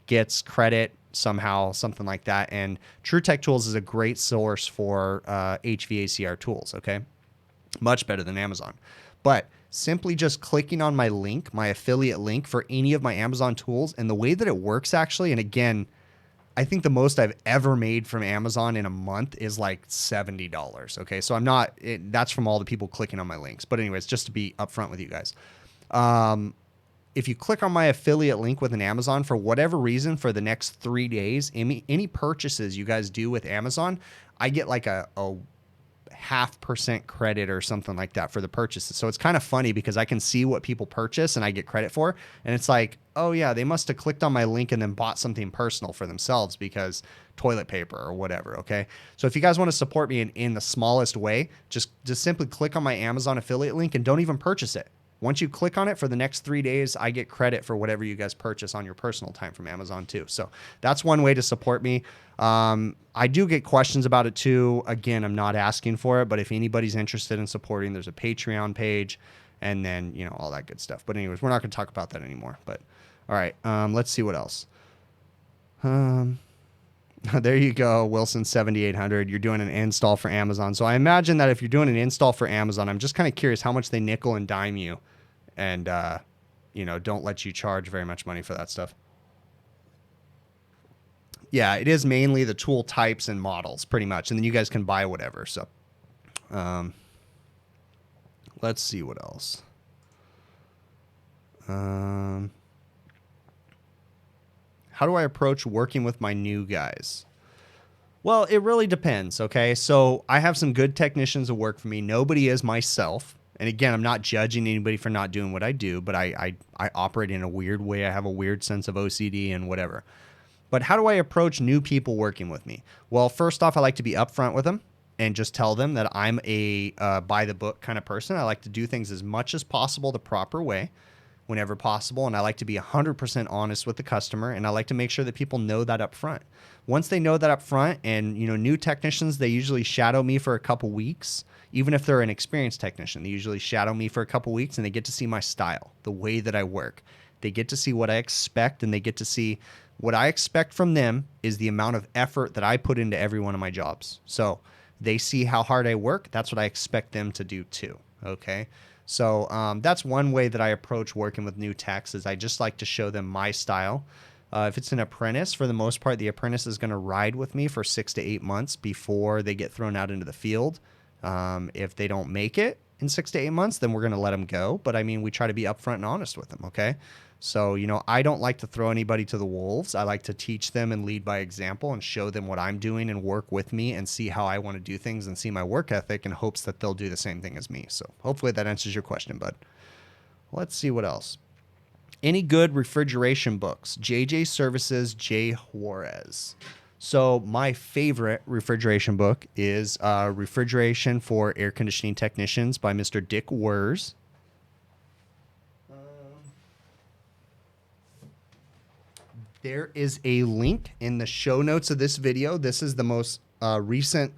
gets credit somehow, something like that. And TrueTech Tools is a great source for HVACR tools, okay? Much better than Amazon. But simply just clicking on my link, my affiliate link for any of my Amazon tools, and the way that it works actually, and again, I think the most I've ever made from Amazon in a month is like $70. Okay, so that's from all the people clicking on my links. But anyways, just to be upfront with you guys, if you click on my affiliate link with an Amazon, for whatever reason, for the next 3 days, any purchases you guys do with Amazon, I get like a 0.5% credit or something like that for the purchases. So it's kind of funny because I can see what people purchase and I get credit for. And it's like, oh yeah, they must have clicked on my link and then bought something personal for themselves because toilet paper or whatever. Okay. So if you guys want to support me in the smallest way, just simply click on my Amazon affiliate link and don't even purchase it. Once you click on it, for the next 3 days, I get credit for whatever you guys purchase on your personal time from Amazon too. So that's one way to support me. I do get questions about it too. Again, I'm not asking for it, but if anybody's interested in supporting, there's a Patreon page and then, you know, all that good stuff. But anyways, we're not going to talk about that anymore. But all right, let's see what else. There you go, Wilson 7800. You're doing an install for Amazon. So I imagine that if you're doing an install for Amazon, I'm just kind of curious how much they nickel and dime you and, you know, don't let you charge very much money for that stuff. Yeah, it is mainly the tool types and models pretty much. And then you guys can buy whatever. So let's see what else. How do I approach working with my new guys? Well, it really depends, okay? So I have some good technicians that work for me. Nobody is myself. And again, I'm not judging anybody for not doing what I do, but I operate in a weird way. I have a weird sense of OCD and whatever. But how do I approach new people working with me? Well, first off, I like to be upfront with them and just tell them that I'm a by-the-book kind of person. I like to do things as much as possible the proper way whenever possible, and I like to be 100% honest with the customer, and I like to make sure that people know that up front. Once they know that up front, and you know, new technicians, they usually shadow me for a couple weeks. Even if they're an experienced technician, they usually shadow me for a couple weeks, and they get to see my style, the way that I work. They get to see what I expect, and they get to see what I expect from them is the amount of effort that I put into every one of my jobs. So they see how hard I work. That's what I expect them to do too. Okay. So that's one way that I approach working with new techs is I just like to show them my style. If it's an apprentice, for the most part, the apprentice is going to ride with me for 6 to 8 months before they get thrown out into the field. If they don't make it in 6 to 8 months, then we're going to let them go. But I mean, we try to be upfront and honest with them. Okay. So, you know, I don't like to throw anybody to the wolves. I like to teach them and lead by example and show them what I'm doing and work with me and see how I want to do things and see my work ethic in hopes that they'll do the same thing as me. So hopefully that answers your question, bud. Let's see what else. Any good refrigeration books? JJ Services, J. Juarez. So my favorite refrigeration book is Refrigeration for Air Conditioning Technicians by Mr. Dick Wers. There is a link in the show notes of this video. This is the most recent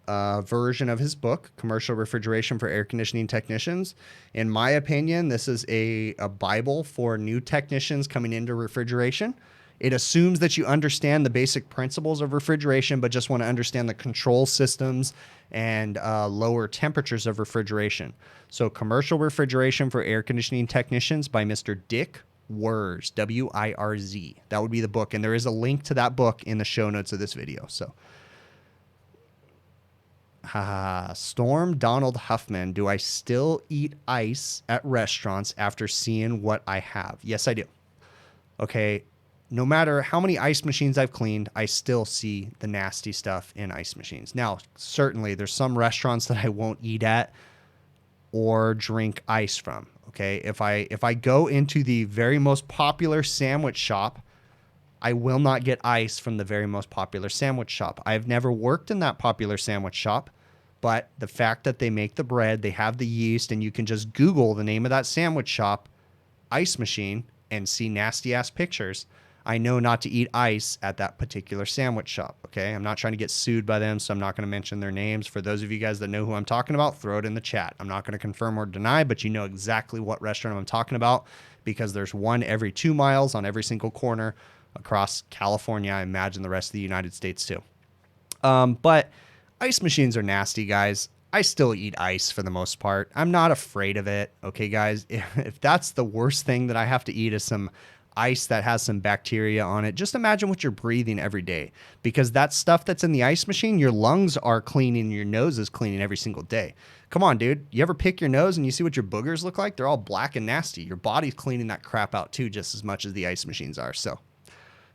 version of his book, Commercial Refrigeration for Air Conditioning Technicians. In my opinion, this is a Bible for new technicians coming into refrigeration. It assumes that you understand the basic principles of refrigeration, but just want to understand the control systems and lower temperatures of refrigeration. So Commercial Refrigeration for Air Conditioning Technicians by Mr. Dick Wers, W-I-R-Z. That would be the book. And there is a link to that book in the show notes of this video. So, Storm Donald Huffman. Do I still eat ice at restaurants after seeing what I have? Yes, I do. Okay. No matter how many ice machines I've cleaned, I still see the nasty stuff in ice machines. Now, certainly there's some restaurants that I won't eat at or drink ice from. Okay, if I go into the very most popular sandwich shop, I will not get ice from the very most popular sandwich shop. I've never worked in that popular sandwich shop, But the fact that they make the bread, they have the yeast, and you can just Google the name of that sandwich shop, ice machine, and see nasty ass pictures. I know not to eat ice at that particular sandwich shop. Okay. I'm not trying to get sued by them, so I'm not going to mention their names. For those of you guys that know who I'm talking about, throw it in the chat. I'm not going to confirm or deny, but you know exactly what restaurant I'm talking about because there's one every 2 miles on every single corner across California. I imagine the rest of the United States too. But ice machines are nasty, guys. I still eat ice for the most part. I'm not afraid of it. Okay, guys, if that's the worst thing that I have to eat is some ice that has some bacteria on it, just imagine what you're breathing every day, because that stuff that's in the ice machine, your lungs are cleaning, your nose is cleaning every single day. Come on, dude. You ever pick your nose and you see what your boogers look like? They're all black and nasty. Your body's cleaning that crap out too, just as much as the ice machines are. So,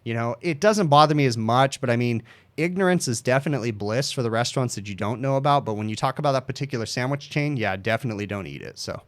you know, it doesn't bother me as much, but I mean, ignorance is definitely bliss for the restaurants that you don't know about. But when you talk about that particular sandwich chain, yeah, definitely don't eat it. So,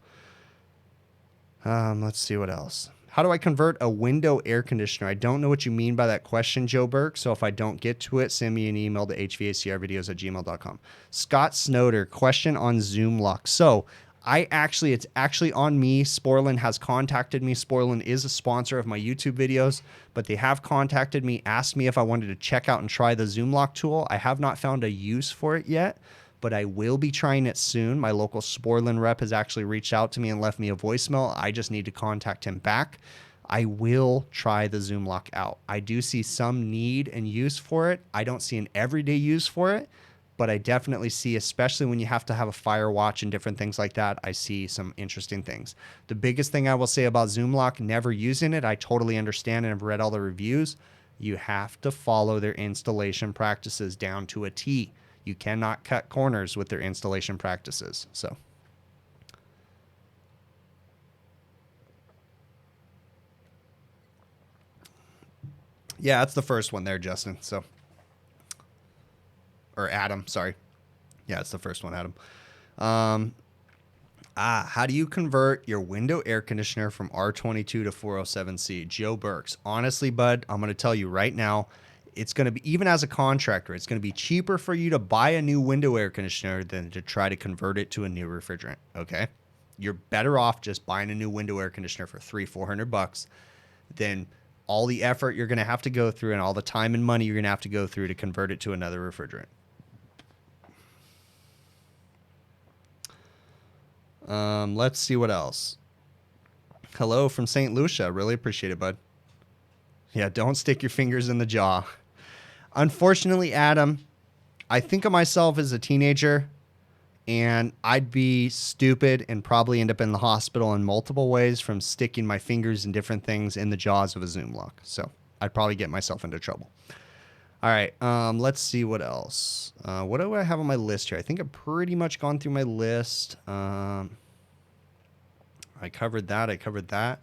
let's see what else. How do I convert a window air conditioner? I don't know what you mean by that question, Joe Burke. So if I don't get to it, send me an email to hvacrvideos@gmail.com. Scott Snoder, question on Zoom lock. So it's actually on me. Sporlin has contacted me. Sporlin is a sponsor of my YouTube videos, but they have contacted me, asked me if I wanted to check out and try the Zoom lock tool. I have not found a use for it yet, but I will be trying it soon. My local Sporlin rep has actually reached out to me and left me a voicemail. I just need to contact him back. I will try the Zoom lock out. I do see some need and use for it. I don't see an everyday use for it, but I definitely see, especially when you have to have a fire watch and different things like that, I see some interesting things. The biggest thing I will say about Zoom lock, never using it, I totally understand and have read all the reviews. You have to follow their installation practices down to a T. You cannot cut corners with their installation practices. So, yeah, that's the first one there, Justin. So, or Adam, sorry. Yeah, it's the first one, Adam. How do you convert your window air conditioner from R22 to 407C? Joe Burks. Honestly, bud, I'm going to tell you right now, it's going to be, even as a contractor, it's going to be cheaper for you to buy a new window air conditioner than to try to convert it to a new refrigerant. Okay. You're better off just buying a new window air conditioner for $300-400 than all the effort you're going to have to go through and all the time and money you're going to have to go through to convert it to another refrigerant. Let's see what else. Hello from St. Lucia. Really appreciate it, bud. Yeah, don't stick your fingers in the jaw. Unfortunately, Adam, I think of myself as a teenager, and I'd be stupid and probably end up in the hospital in multiple ways from sticking my fingers in different things in the jaws of a Zoom lock. So I'd probably get myself into trouble. All right, let's see what else. What do I have on my list here? I think I've pretty much gone through my list. I covered that.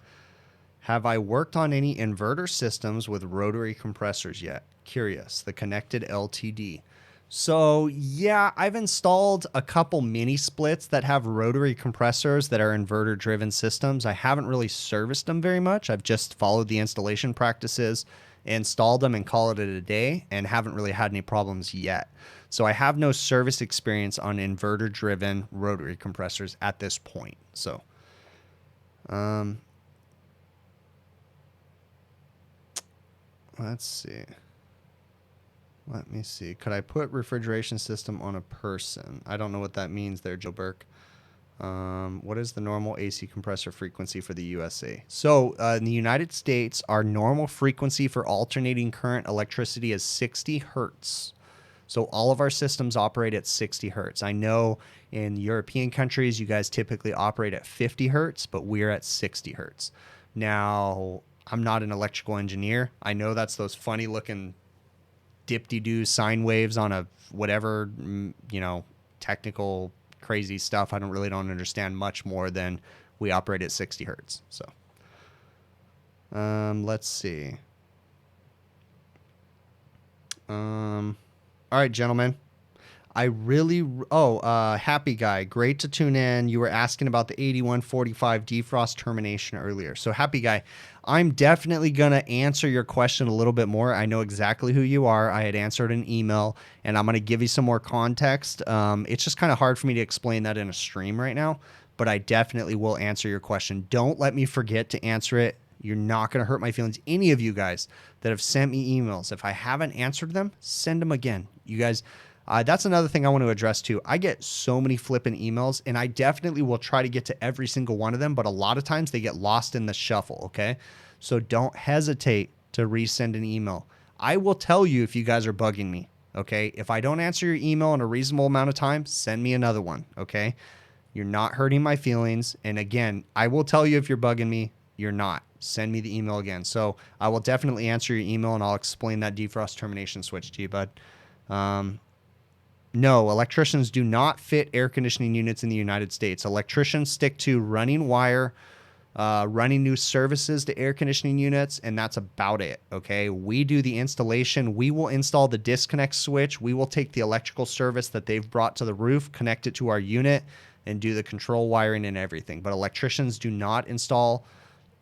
Have I worked on any inverter systems with rotary compressors yet? Curious, the connected LTD. So yeah, I've installed a couple mini splits that have rotary compressors that are inverter driven systems. I haven't really serviced them very much. I've just followed the installation practices, installed them and call it a day, and haven't really had any problems yet. So I have no service experience on inverter driven rotary compressors at this point. So, let's see. Let me see. Could I put refrigeration system on a person? I don't know what that means there, Joe Burke. What is the normal AC compressor frequency for the USA? So in the United States, our normal frequency for alternating current electricity is 60 hertz. So all of our systems operate at 60 hertz. I know in European countries, you guys typically operate at 50 hertz, but we're at 60 hertz. Now, I'm not an electrical engineer. I know that's those funny looking dip-de-doo sine waves on a whatever, technical crazy stuff. I don't understand much more than we operate at 60 hertz. So, let's see. All right, gentlemen. Happy guy. Great to tune in. You were asking about the 8145 defrost termination earlier. So Happy guy, I'm definitely going to answer your question a little bit more. I know exactly who you are. I had answered an email and I'm going to give you some more context. It's just kind of hard for me to explain that in a stream right now, but I definitely will answer your question. Don't let me forget to answer it. You're not going to hurt my feelings. Any of you guys that have sent me emails, if I haven't answered them, send them again. You guys, that's another thing I want to address too. I get so many flipping emails and I definitely will try to get to every single one of them, but a lot of times they get lost in the shuffle, okay? So don't hesitate to resend an email. I will tell you if you guys are bugging me, okay? If I don't answer your email in a reasonable amount of time, send me another one, okay? You're not hurting my feelings. And again, I will tell you if you're bugging me, you're not. Send me the email again. So I will definitely answer your email and I'll explain that defrost termination switch to you, bud. No, electricians do not fit air conditioning units in the United States. Electricians stick to running wire, running new services to air conditioning units, and that's about it, okay? We do the installation. We will install the disconnect switch. We will take the electrical service that they've brought to the roof, connect it to our unit, and do the control wiring and everything. But electricians do not install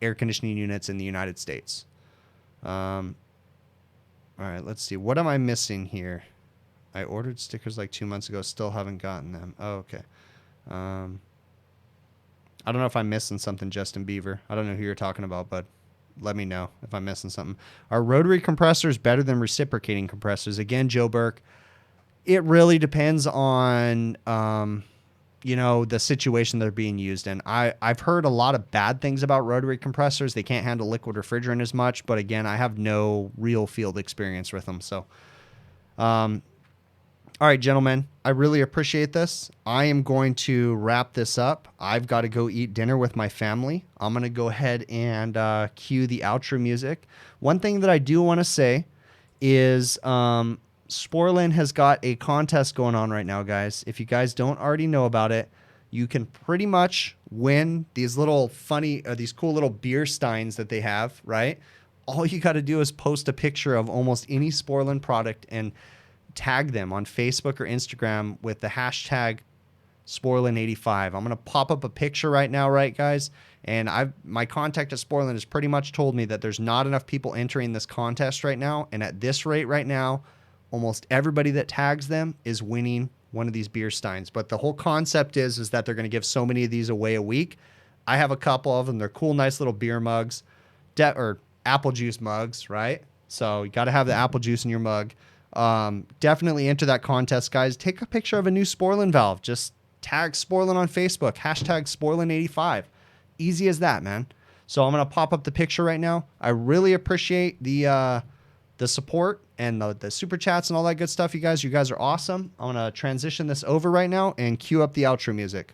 air conditioning units in the United States. All right, let's see. What am I missing here? I ordered stickers like 2 months ago. Still haven't gotten them. Oh, okay. I don't know if I'm missing something, Justin Beaver. I don't know who you're talking about, but let me know if I'm missing something. Are rotary compressors better than reciprocating compressors? Again, Joe Burke, it really depends on, the situation they're being used in. I've heard a lot of bad things about rotary compressors. They can't handle liquid refrigerant as much, but again, I have no real field experience with them. So, all right, gentlemen, I really appreciate this. I am going to wrap this up. I've got to go eat dinner with my family. I'm going to go ahead and cue the outro music. One thing that I do want to say is Sporlin has got a contest going on right now, guys. If you guys don't already know about it, you can pretty much win these little these cool little beer steins that they have, right? All you got to do is post a picture of almost any Sporlin product and tag them on Facebook or Instagram with the hashtag Sporlin85. I'm going to pop up a picture right now, right, guys? And my contact at Sporlin has pretty much told me that there's not enough people entering this contest right now. And at this rate right now, almost everybody that tags them is winning one of these beer steins. But the whole concept is that they're going to give so many of these away a week. I have a couple of them. They're cool, nice little beer mugs, or apple juice mugs, right? So you got to have the apple juice in your mug. Definitely enter that contest, guys. Take a picture of a new Sporlin valve. Just tag Sporlin on Facebook. Hashtag Sporlin85. Easy as that, man. So I'm going to pop up the picture right now. I really appreciate the support and the super chats and all that good stuff, you guys. You guys are awesome. I'm going to transition this over right now and cue up the outro music.